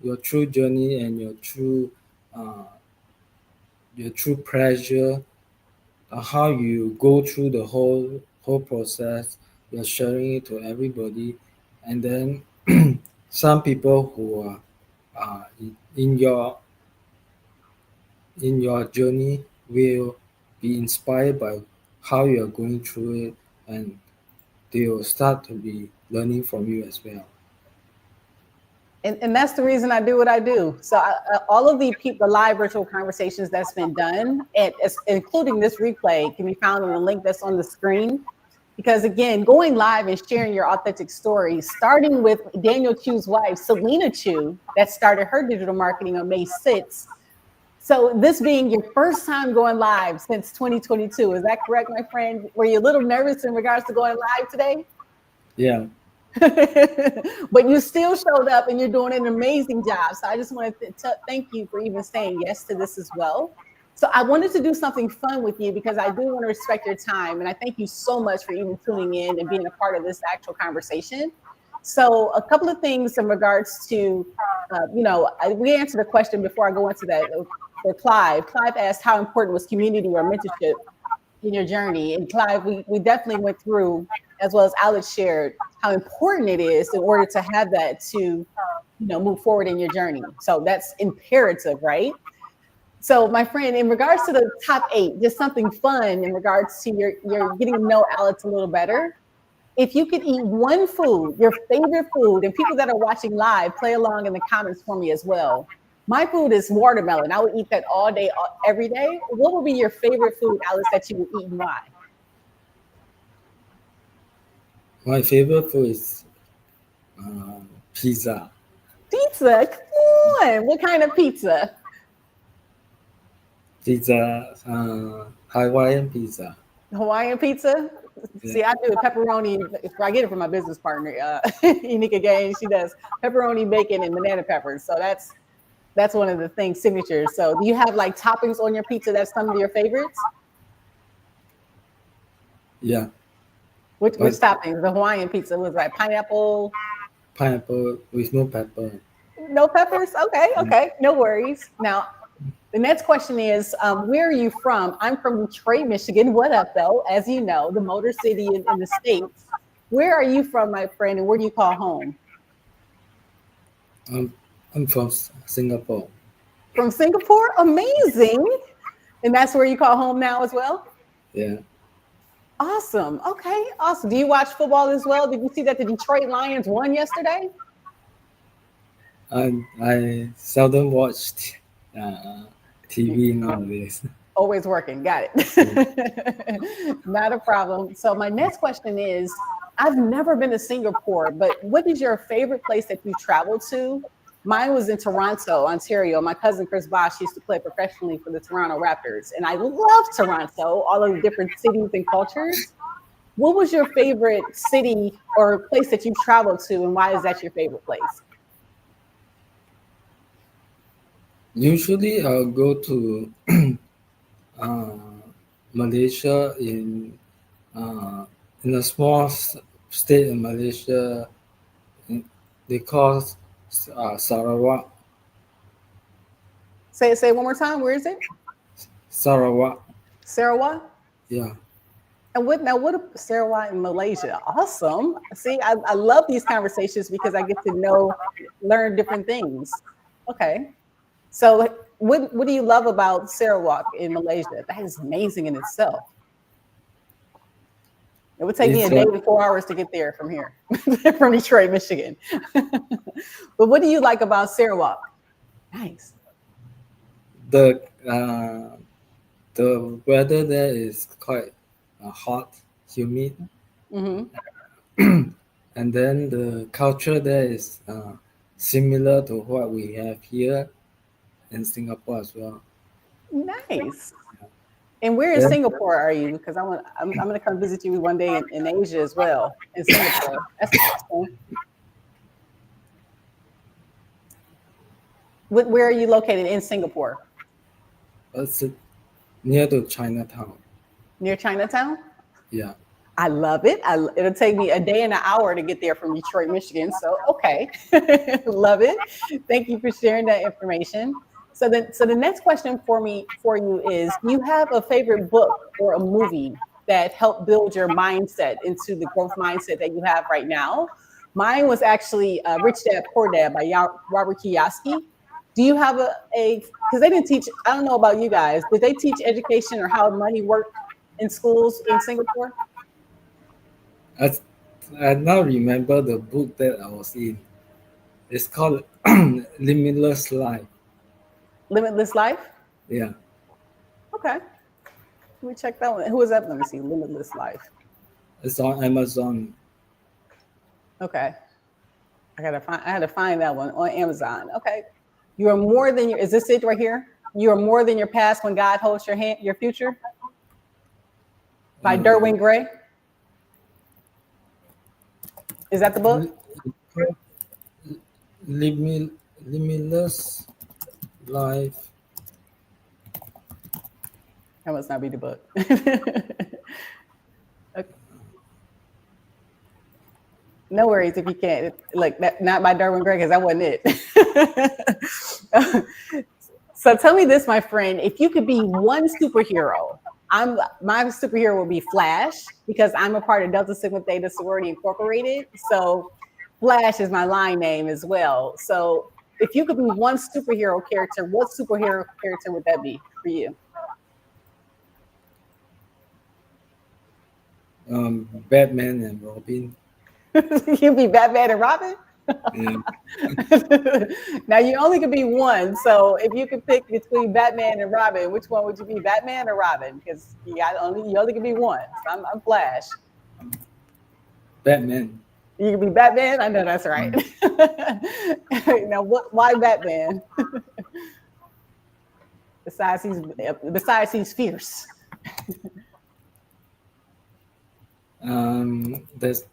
your true journey, and uh, your true pleasure, how you go through the whole process. You're sharing it to everybody, and then some people who are in your journey will be inspired by how you are going through it, and they will start to be learning from you as well. And that's the reason I do what I do. So all of the live virtual conversations that's been done, and including this replay, can be found on the link that's on the screen. Because again, going live and sharing your authentic story, starting with Daniel Chu's wife, Selena Chu, that started her digital marketing on May 6th. So this being your first time going live since 2022, is that correct, my friend? Were you a little nervous in regards to going live today? Yeah. But you still showed up and you're doing an amazing job. So I just wanted to thank you for even saying yes to this as well. So I wanted to do something fun with you because I do want to respect your time. And I thank you so much for even tuning in and being a part of this actual conversation. So a couple of things in regards to, we answered a question before I go into that for Clive. Clive asked how important was community or mentorship in your journey. And Clive, we definitely went through, as well as Alex shared, how important it is in order to have that to, move forward in your journey. So that's imperative, right? So my friend, in regards to the top 8, just something fun in regards to your getting to know Alex a little better. If you could eat one food, your favorite food, and people that are watching live, play along in the comments for me as well. My food is watermelon. I would eat that all day, every day. What would be your favorite food, Alice, that you would eat and why? My favorite food is pizza. Pizza. Come on. What kind of pizza? Pizza, Hawaiian pizza. Hawaiian pizza. Yeah. See, I do pepperoni. I get it from my business partner, Unica Gaines. She does pepperoni, bacon, and banana peppers. So that's one of the things signatures. So do you have like toppings on your pizza? That's some of your favorites. Yeah. Which But toppings? The Hawaiian pizza was like pineapple, pineapple with no pepper. no peppers. Okay, no worries. Now the next question is, where are you from? I'm from Detroit, Michigan. What up, though? As you know, the Motor City in the States. Where are you from, my friend, and where do you call home? I'm I'm from Singapore. From Singapore? Amazing. And that's where you call home now as well? Yeah. Awesome. Okay, awesome. Do you watch football as well? Did you see that the Detroit Lions won yesterday? I seldom watched uh, TV nowadays. Always working. Got Yeah. it. Not a problem. So my next question is, I've never been to Singapore, but what is your favorite place that you traveled to? Mine was in Toronto, Ontario. My cousin Chris Bosh used to play professionally for the Toronto Raptors, and I love Toronto, all of the different cities and cultures. What was your favorite city or place that you've traveled to, and why is that your favorite place? Usually I'll go to uh, Malaysia uh, in a small state in Malaysia. They call Sarawak. Say it one more time. Where is it? Sarawak. Sarawak? Yeah. And what Sarawak in Malaysia? Awesome. See, I love these conversations because I get to learn different things. Okay. So what do you love about Sarawak in Malaysia? That is amazing in itself. It would take me a It's day and 4 hours to get there from here, from Detroit, Michigan. But what do you like about Sarawak? Nice. the uh, the weather there is quite hot, humid, Mm-hmm. and then the culture there is similar to what we have here in Singapore as well. Nice. And where in Then Singapore are you? Because I'm going to come visit you one day in Asia as well, in Singapore. That's awesome. Where are you located in Singapore? it's near to Chinatown. Near Chinatown? Yeah. I love it. It'll take me a day and an hour to get there from Detroit, Michigan. So, okay. Love it. Thank you for sharing that information. So the next question for you is, do you have a favorite book or a movie that helped build your mindset into the growth mindset that you have right now? Mine was actually Rich Dad Poor Dad by Robert Kiyosaki. Do you have because they didn't teach, I don't know about you guys, did they teach education or how money worked in schools in Singapore? I now remember the book that I was in. It's called Limitless Life. Limitless Life? Yeah. Okay. Let me check that one. Who is that? Let me see. Limitless Life. It's on Amazon. Okay. I had to find that one on Amazon. Okay. You are more than is this it right here? You are more than your past when God holds your future? By Derwin Gray. Is that the book? Limitless Life. That must not be the book. Okay. No worries if you can't. Like that, not by Derwin Gray, because that wasn't it. So tell me this, my friend. If you could be one superhero, my superhero would be Flash, because I'm a part of Delta Sigma Theta Sorority Incorporated. So Flash is my line name as well. So if you could be one superhero character, what superhero character would that be for you? Batman and Robin. You'd be Batman and Robin? Yeah. Now you only could be one. So if you could pick between Batman and Robin, which one would you be, Batman or Robin? Because you only can be one. So I'm Flash. Batman. You can be Batman. I know that's right. Now, why Batman? Besides he's fierce. There's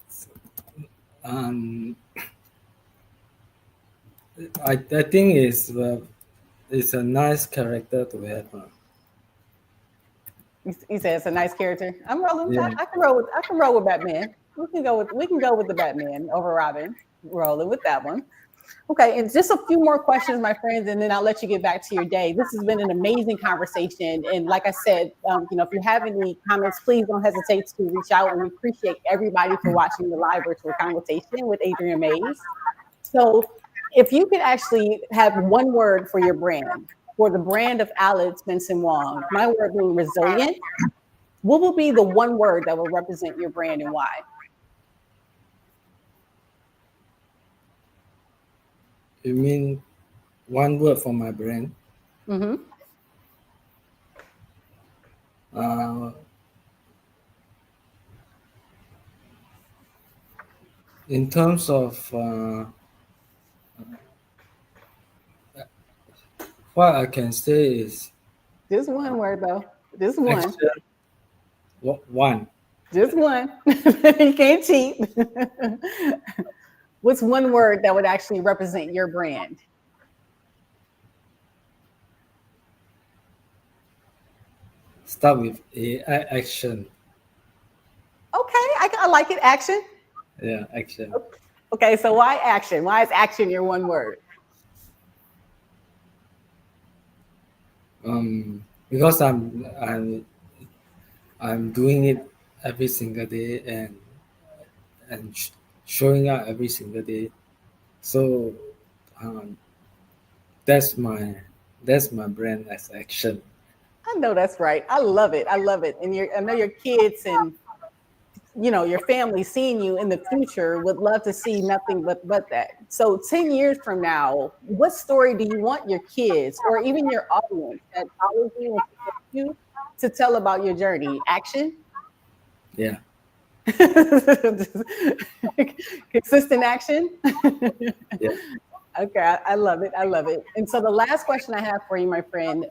I think it's a nice character to have. He said it's a nice character. I'm rolling. Yeah. I can roll with Batman. We can go with the Batman over Robin. Rolling with that one. Okay, and just a few more questions, my friends, and then I'll let you get back to your day. This has been an amazing conversation, and like I said, if you have any comments, please don't hesitate to reach out. And we appreciate everybody for watching the live virtual conversation with Adriane Mayes. So, if you could actually have one word for your brand, for the brand of Alex Benson Wong, my word being resilient, what will be the one word that will represent your brand and why? You mean one word for my brand? Mm-hmm. In terms of what I can say is Just one word, though. Just one. action. One. Just one. You can't cheat. What's one word that would actually represent your brand? Start with action. Okay, I like it. Action. Yeah, action. Okay, so why action? Why is action your one word? Because I'm doing it every single day and showing up every single day. So that's my brand as action. I know that's right. I love it. I love it. And I know your kids and your family seeing you in the future would love to see nothing but that. So 10 years from now, what story do you want your kids or even your audience that follows you to tell about your journey? Action? Yeah. Consistent action? Yeah. Okay, I love it. I love it. And so the last question I have for you, my friend,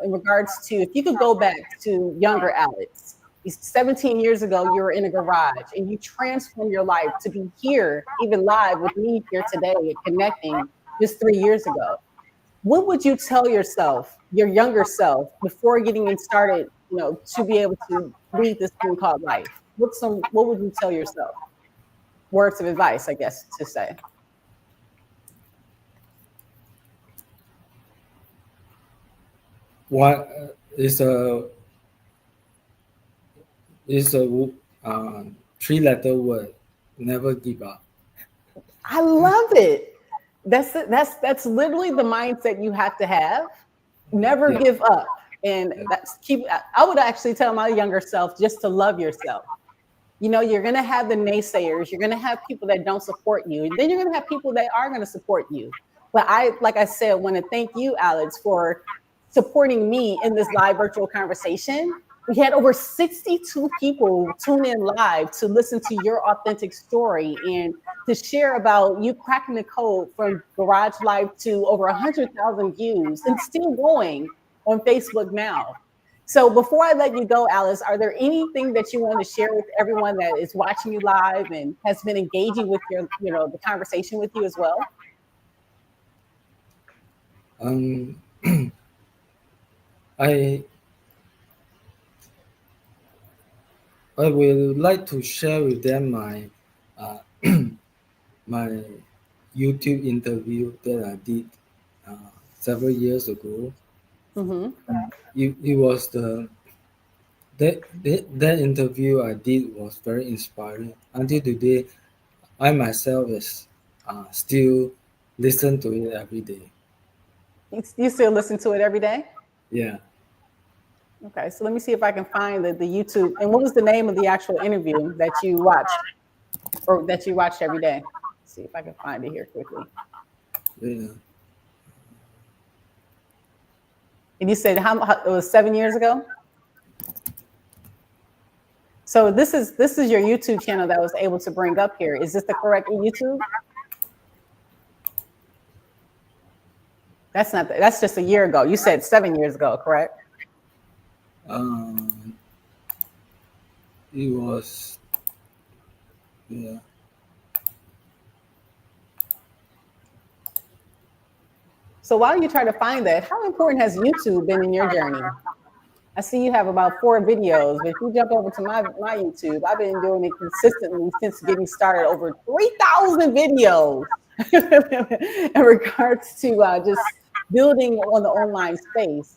in regards to if you could go back to younger Alex, 17 years ago, you were in a garage and you transformed your life to be here, even live with me here today, connecting just 3 years ago. What would you tell yourself, your younger self, before getting started, to be able to lead this thing called life? What would you tell yourself? Words of advice, I guess, to say. What is a three-letter word? Never give up. I love it. That's literally the mindset you have to have. Never Yeah. give up. And Yeah. I would actually tell my younger self just to love yourself. You're going to have the naysayers. You're going to have people that don't support you. And then you're going to have people that are going to support you. But like I said, want to thank you, Alex, for supporting me in this live virtual conversation. We had over 62 people tune in live to listen to your authentic story and to share about you cracking the code from Garage Live to over 100,000 views and still going on Facebook now. So before I let you go, Alice, are there anything that you want to share with everyone that is watching you live and has been engaging with the conversation with you as well? Um, I I will like to share with them uh, my YouTube interview that I did several years ago. Mm-hmm. It was that interview I did was very inspiring. Until today, I myself is still listen to it every day. You still listen to it every day? Yeah. Okay, so let me see if I can find the YouTube. And what was the name of the actual interview that you watched or that you watched every day? Let's see if I can find it here quickly. Yeah. And you said it was 7 years ago? So this is your YouTube channel that I was able to bring up here. Is this the correct YouTube? That's just a year ago. You said 7 years ago, correct? Um, it was yeah. So while you try to find that, how important has YouTube been in your journey? I see you have about 4 videos, but if you jump over to my YouTube, I've been doing it consistently since getting started, over 3,000 videos in regards to just building on the online space.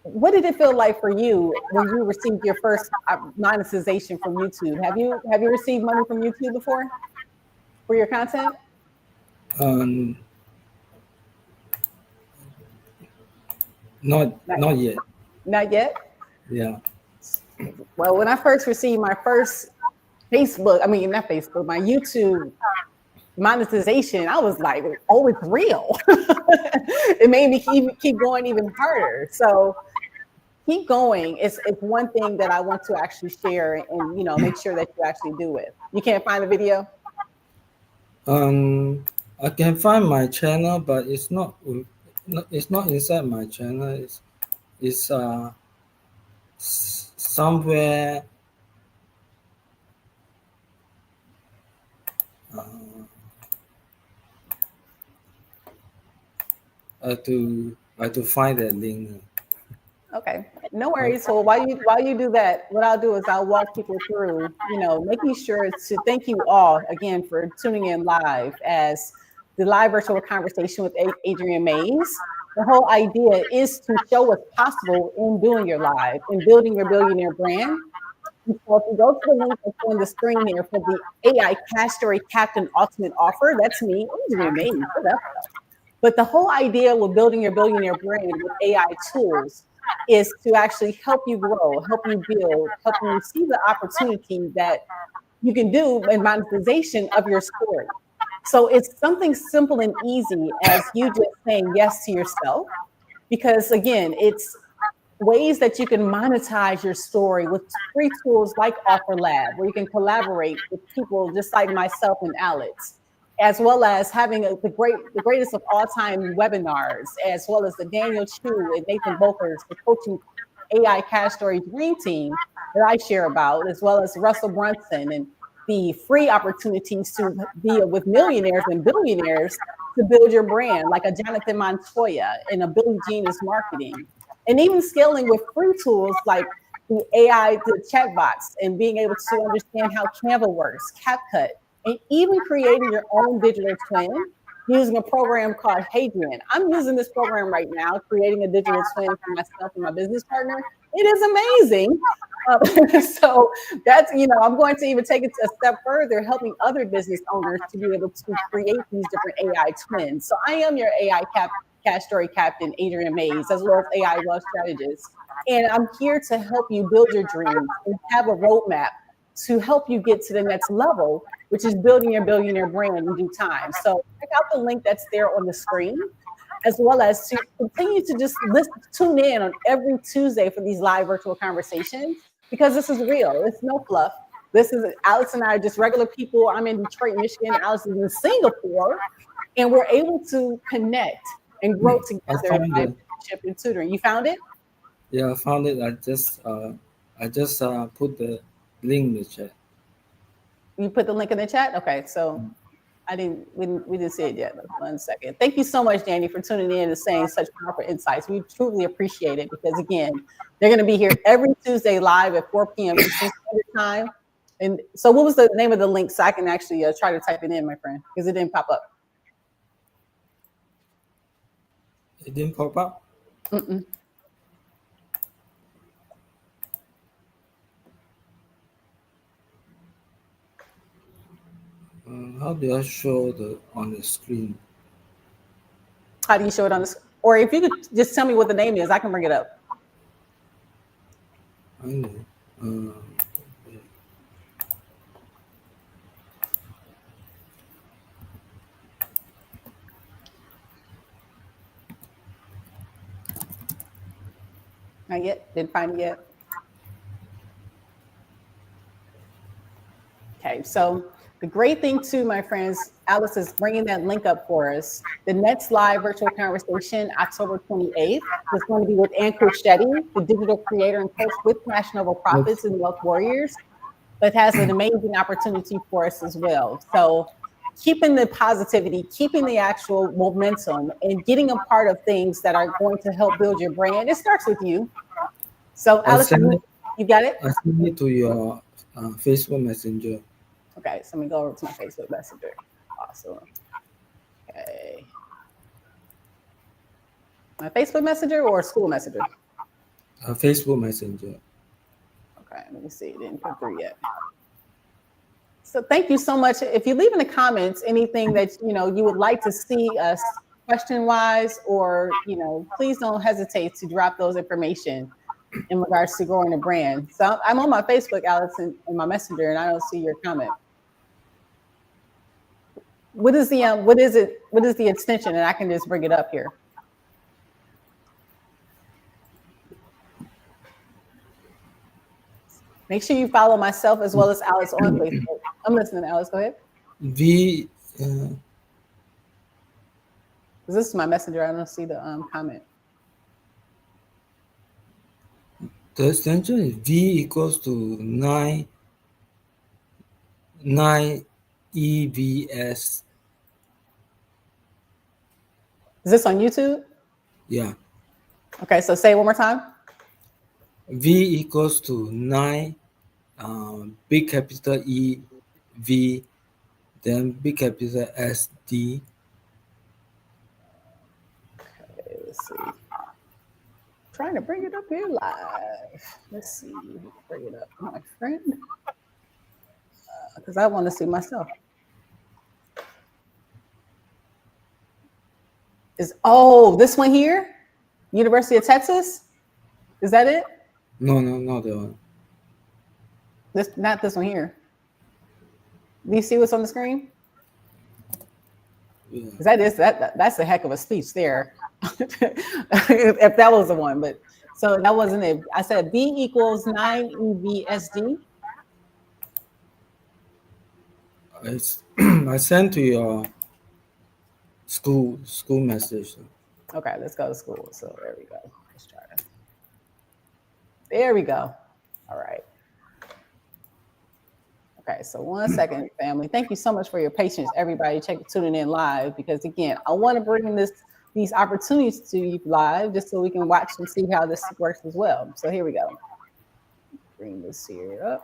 What did it feel like for you when you received your first monetization from YouTube? Have you received money from YouTube before for your content? Um, Not, not yet. not yet. Yeah. Well, when I first received my first not Facebook, my YouTube monetization, I was like, oh, it's real. It made me keep going even harder. So keep going. It's one thing that I want to actually share and make sure that you actually do it. You can't find the video? I can find my channel, but it's not inside my channel. It's somewhere. Uh, I have to find that link. Okay, no Uh, worries. So while you do that, what I'll do is I'll walk people through, making sure to thank you all again for tuning in live as the live virtual conversation with Adriane Mayes. The whole idea is to show what's possible in doing your live and building your billionaire brand. And so if you go to the link that's on the screen here for the AI Cash Story Captain Ultimate Offer, that's me, Adriane Mayes. What up? But the whole idea with building your billionaire brand with AI tools is to actually help you grow, help you build, help you see the opportunity that you can do in monetization of your story. So it's something simple and easy as you just saying yes to yourself, because again, it's ways that you can monetize your story with free tools like Offer Lab, where you can collaborate with people just like myself and Alex as well as having the greatest of all time webinars, as well as the Daniel Chu and Nathan Bokers, the coaching AI cash story dream team that I share about, as well as Russell Brunson and the free opportunities to be with millionaires and billionaires to build your brand, like a Jonathan Montoya and a Billy Genius marketing, and even scaling with free tools like the AI, the chatbots, and being able to understand how Canva works, CapCut, and even creating your own digital twin using a program called Adriane. I'm using this program right now, creating a digital twin for myself and my business partner. It is amazing. So that's, I'm going to even take it a step further, helping other business owners to be able to create these different AI twins. So I am your AI cash story captain, Adriane Mayes, as well as AI wealth strategist. And I'm here to help you build your dreams and have a roadmap to help you get to the next level, which is building your billionaire brand in due time. So check out the link that's there on the screen, as well as to continue to just tune in on every Tuesday for these live virtual conversations, because this is real. It's no fluff. This is Alex and I are just regular people. I'm in Detroit, Michigan. Alex is in Singapore, and we're able to connect and grow together in mentorship and tutoring. You found it? Yeah, I found it. I just put the link in the chat. You put the link in the chat? Okay, so we didn't see it yet. 1 second. Thank you so much, Danny, for tuning in and saying such powerful insights. We truly appreciate it, because again, they're going to be here every Tuesday live at 4 p.m. Eastern Standard Time. And so what was the name of the link, so I can actually try to type it in, my friend, because it didn't pop up. It didn't pop up? Mm-mm. How do I show on the screen? How do you show it on the screen? Or if you could just tell me what the name is, I can bring it up. I know. Not yet? Didn't find it yet? Okay, so the great thing too, my friends, Alice is bringing that link up for us. The next live virtual conversation, October 28th, is going to be with Ann Shetty, the digital creator and coach with Cash Noble Profits and Wealth Warriors, but has an amazing opportunity for us as well. So keeping the positivity, keeping the actual momentum, and getting a part of things that are going to help build your brand, it starts with you. So Alex, you got it? I send it to your Facebook Messenger. Okay, so let me go over to my Facebook Messenger. Awesome. Okay. My Facebook Messenger or school Messenger? Facebook Messenger. Okay, let me see. It didn't come through yet. So thank you so much. If you leave in the comments anything that you would like to see us question-wise, or please don't hesitate to drop those information in regards to growing a brand. So I'm on my Facebook, Alex, and my Messenger, and I don't see your comment. What is the extension? And I can just bring it up here. Make sure you follow myself as well as Alex on Facebook. I'm listening, Alex. Go ahead. This is my Messenger. I don't see the comment. The extension is V equals to 9 EVS. Is this on YouTube? Yeah. Okay, so say it one more time. V equals to 9, big capital E, V, then big capital S, D. Okay, let's see. Trying to bring it up here live. Let's see. Bring it up, my friend. Because I want to see myself. This one here? University of Texas? Is that it? No, not that one. Not this one here. Do you see what's on the screen? Yeah. That's a heck of a speech there. If that was the one, but so that wasn't it. I said B equals 9 EVSD. It's I sent to your school message. Okay, let's go to school. So there we go. Let's try to. There we go. All right. Okay, so 1 second, family. Thank you so much for your patience, everybody. Tuning in live because again, I want to bring these opportunities to you live just so we can watch and see how this works as well. So here we go. Bring this here up.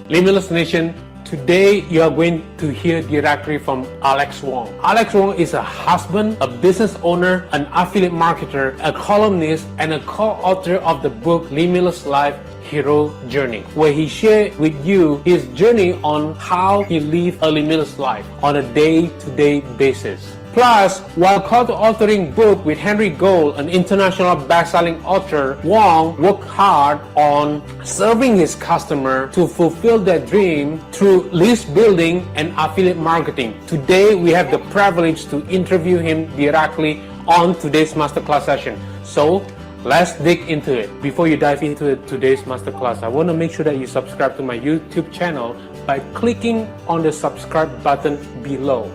Limitless Nation, today you are going to hear directly from Alex Wong. Alex Wong is a husband, a business owner, an affiliate marketer, a columnist, and a co-author of the book Limitless Life Hero Journey, where he shared with you his journey on how he lives a limitless life on a day-to-day basis. Plus, while co-authoring book with Henry Gold, an international best-selling author, Wong worked hard on serving his customer to fulfill their dream through list building and affiliate marketing. Today, we have the privilege to interview him directly on today's masterclass session. So, let's dig into it. Before you dive into today's masterclass, I want to make sure that you subscribe to my YouTube channel by clicking on the subscribe button below.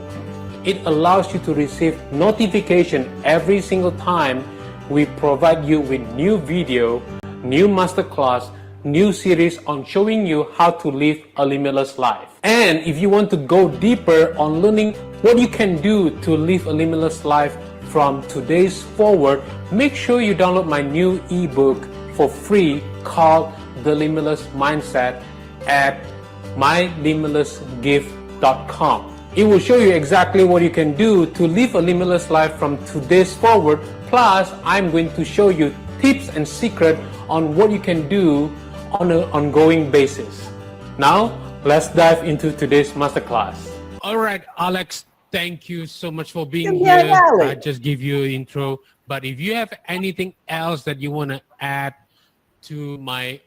It allows you to receive notification every single time we provide you with new video, new masterclass, new series on showing you how to live a limitless life. And if you want to go deeper on learning what you can do to live a limitless life from today's forward, make sure you download my new ebook for free called The Limitless Mindset at mylimitlessgift.com. It will show you exactly what you can do to live a limitless life from today's forward. Plus, I'm going to show you tips and secrets on what you can do on an ongoing basis. Now, let's dive into today's masterclass. All right, Alex, thank you so much for being here. I just give you an intro, but if you have anything else that you want to add to my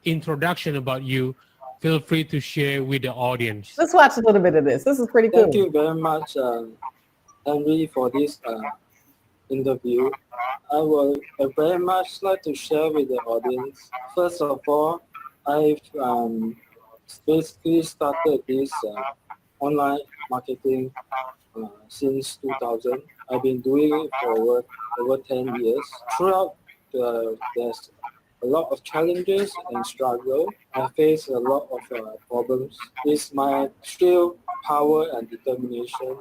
introduction about you, feel free to share with the audience. Let's watch a little bit of this. This is pretty cool. Thank you very much, Henry, for this interview. I would very much like to share with the audience. First of all, I've basically started this online marketing since 2000. I've been doing it for over 10 years. Throughout, there's a lot of challenges and struggle. I face a lot of problems. It's my skill, power, and determination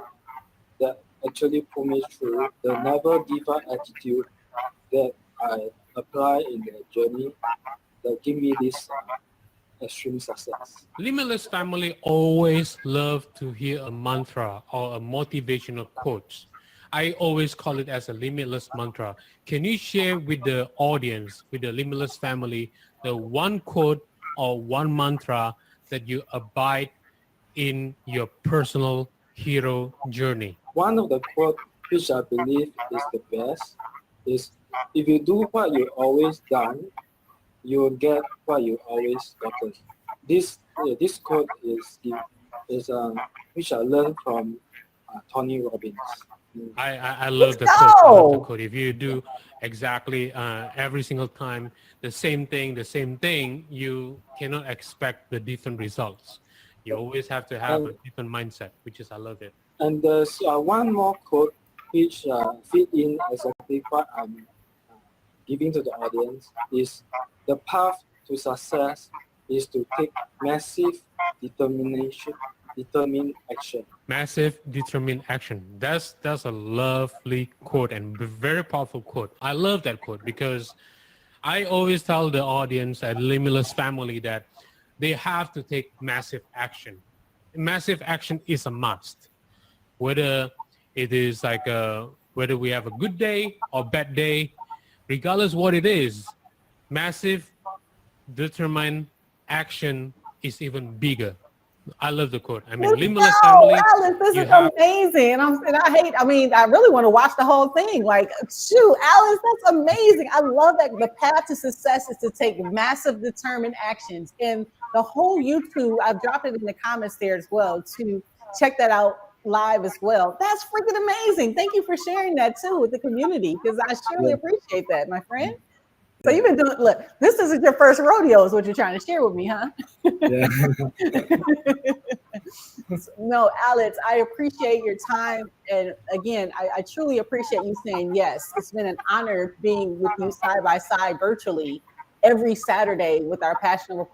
that actually pull me through. The never give up attitude that I apply in the journey that give me this extreme success. Limitless family always love to hear a mantra or a motivational quote. I always call it as a limitless mantra. Can you share with the audience, with the Limitless family, the one quote or one mantra that you abide in your personal hero journey? One of the quotes which I believe is the best is, if you do what you always done, you will get what you always gotten. This quote is which I learned from Tony Robbins. I love the quote. I love the quote. If you do exactly every single time the same thing, you cannot expect the different results. You always have to have a different mindset, which is, I love it. And there's one more quote which fit in exactly what I'm giving to the audience is, the path to success is to take massive determined action. Massive determined action. That's a lovely quote and very powerful quote. I love that quote because I always tell the audience at Limitless family that they have to take massive action. Massive action is a must. Whether it is like whether we have a good day or bad day, regardless what it is, massive determined action is even bigger. I love the quote. I mean, Limitless family. Alex, this is amazing. I really want to watch the whole thing. Like, shoot, Alex, that's amazing. I love that the path to success is to take massive determined actions. And the whole YouTube, I've dropped it in the comments there as well to check that out live as well. That's freaking amazing. Thank you for sharing that too with the community, because I surely appreciate that, my friend. So you've been doing, look, this isn't your first rodeo is what you're trying to share with me, huh? Yeah. No, Alex, I appreciate your time. And again, I truly appreciate you saying yes. It's been an honor being with you side by side virtually every Saturday with our Passion Over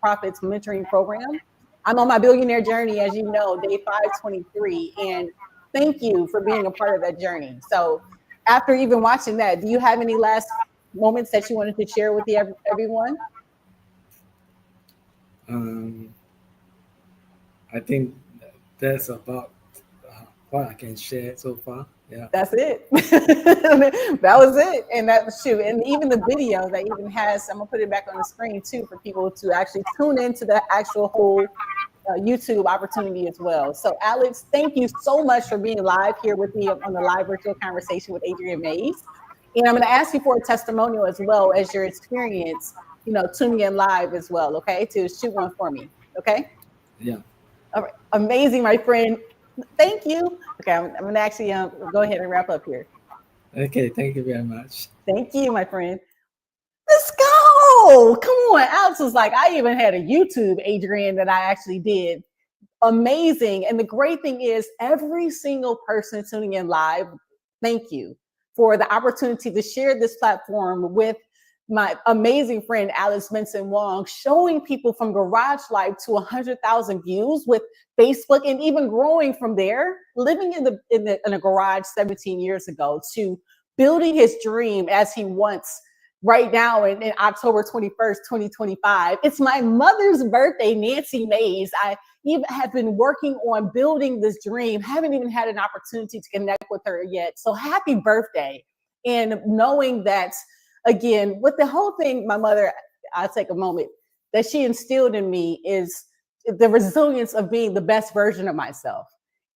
Profits mentoring program. I'm on my billionaire journey, as you know, day 523. And thank you for being a part of that journey. So after even watching that, do you have any last moments that you wanted to share with everyone? I think that's about what I can share so far. Yeah. That's it. That was it. And that was shoot. And even the video that even has, I'm gonna put it back on the screen too for people to actually tune into the actual whole YouTube opportunity as well. So Alex, thank you so much for being live here with me on the live virtual conversation with Adriane Mayes. And I'm gonna ask you for a testimonial as well as your experience, tuning in live as well, okay? To shoot one for me, okay? Yeah. All right, amazing, my friend. Thank you. Okay, I'm gonna actually go ahead and wrap up here. Okay, thank you very much. Thank you, my friend. Let's go. Come on. Alex was like, I even had a YouTube, Adriane, that I actually did. Amazing. And the great thing is, every single person tuning in live, thank you for the opportunity to share this platform with my amazing friend Alex Benson Wong, showing people from garage life to 100,000 views with Facebook, and even growing from there, living in a garage 17 years ago to building his dream as he wants right now in October 21st, 2025. It's my mother's birthday, Nancy Mays. I even have been working on building this dream, haven't even had an opportunity to connect with her yet. So happy birthday. And knowing that, again, with the whole thing, my mother, I'll take a moment, that she instilled in me is the resilience of being the best version of myself.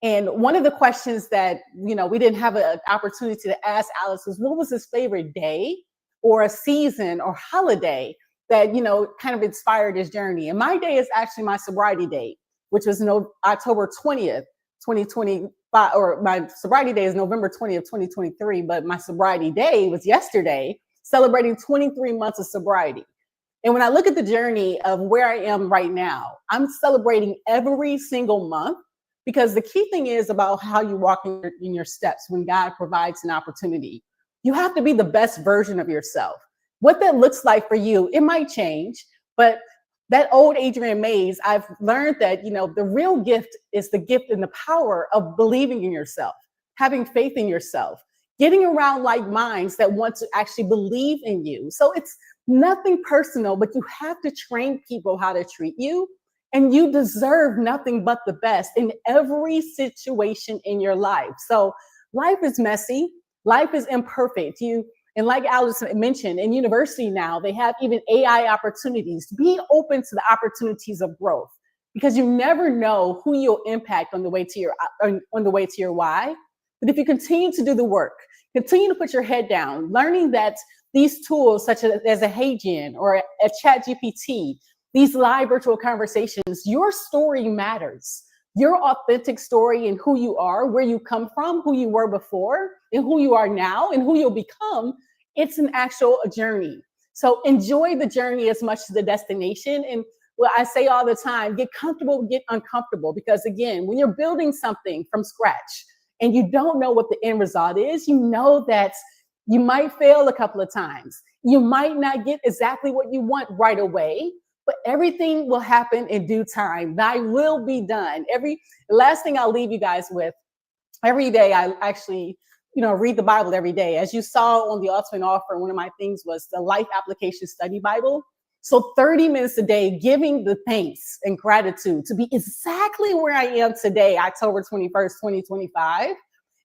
And one of the questions that, we didn't have an opportunity to ask Alex was, what was his favorite day or a season or holiday that, kind of inspired his journey? And my day is actually my sobriety date, which was October 20th, 2025, or my sobriety day is November 20th, 2023. But my sobriety day was yesterday, celebrating 23 months of sobriety. And when I look at the journey of where I am right now, I'm celebrating every single month, because the key thing is about how you walk in your steps when God provides an opportunity. You have to be the best version of yourself. What that looks like for you, it might change, but that old Adriane Mayes, I've learned that, the real gift is the gift and the power of believing in yourself, having faith in yourself, getting around like minds that want to actually believe in you. So it's nothing personal, but you have to train people how to treat you. And you deserve nothing but the best in every situation in your life. So life is messy. Life is imperfect. And like Alice mentioned, in university now, they have even AI opportunities. Be open to the opportunities of growth, because you never know who you'll impact on the way to your why. But if you continue to do the work, continue to put your head down, learning that these tools such as a HeyGen or a ChatGPT, these live virtual conversations, your story matters. Your authentic story and who you are, where you come from, who you were before, and who you are now, and who you'll become, it's an actual journey. So enjoy the journey as much as the destination. And what I say all the time, get comfortable, get uncomfortable. Because again, when you're building something from scratch and you don't know what the end result is, you know that you might fail a couple of times. You might not get exactly what you want right away, but everything will happen in due time. Thy will be done. The last thing I'll leave you guys with, every day I actually, read the Bible every day. As you saw on the Ultimate Offer, one of my things was the Life Application Study Bible. So 30 minutes a day, giving the thanks and gratitude to be exactly where I am today, October 21st, 2025.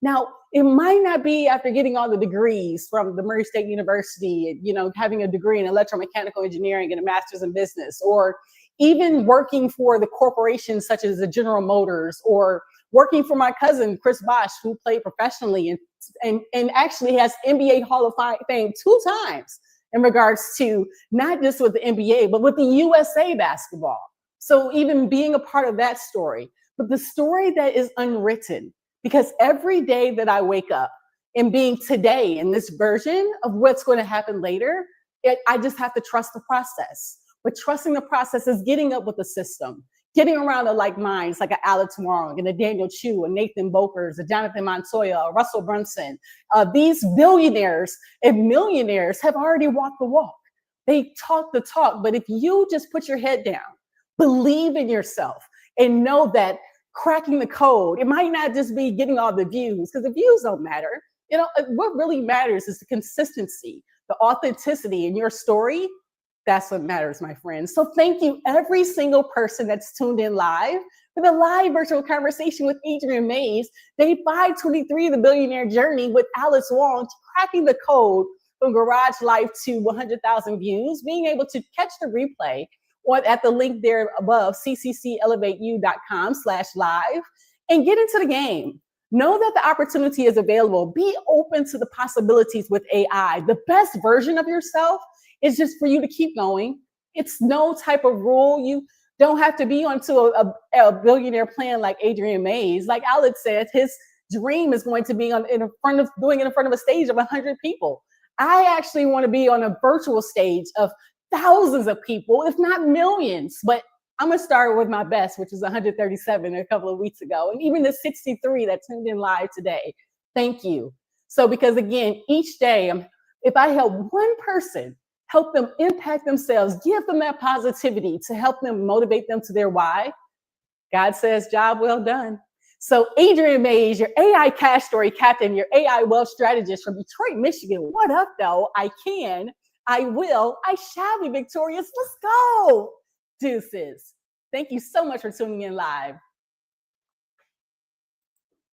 Now, it might not be after getting all the degrees from the Murray State University, having a degree in electromechanical engineering and a master's in business, or even working for the corporations such as the General Motors, or working for my cousin, Chris Bosch, who played professionally and actually has NBA Hall of Fame 2 times in regards to not just with the NBA, but with the USA basketball. So even being a part of that story, but the story that is unwritten, because every day that I wake up and being today in this version of what's going to happen later, I just have to trust the process. But trusting the process is getting up with the system, getting around the like minds, like an Alex Wong and a Daniel Chu, a Nathan Bokers, a Jonathan Montoya, a Russell Brunson. These billionaires and millionaires have already walked the walk. They talk the talk, but if you just put your head down, believe in yourself, and know that cracking the code, it might not just be getting all the views, because the views don't matter. You know, what really matters is the consistency, the authenticity in your story. That's what matters, my friends. So thank you, every single person that's tuned in live for the live virtual conversation with Adriane Mayes, day 523 of the Billionaire Journey with Alex Wong, cracking the code from Garage Life to 100,000 views, being able to catch the replay at the link there above, cccelevateyou.com/live, and get into the game. Know that the opportunity is available. Be open to the possibilities with AI. The best version of yourself is just for you to keep going. It's no type of rule. You don't have to be onto a billionaire plan like Adriane Mayes. Like Alex said, his dream is going to be in front of a stage of 100 people. I actually want to be on a virtual stage of thousands of people, if not millions. But I'm going to start with my best, which is 137 a couple of weeks ago. And even the 63 that tuned in live today. Thank you. So, because again, each day, if I help one person, help them impact themselves, give them that positivity to help them motivate them to their why, God says, job well done. So Adriane Mayes, your AI cash story captain, your AI wealth strategist from Detroit, Michigan. What up, though? I can, I will, I shall be victorious. Let's go. Deuces. Thank you so much for tuning in live.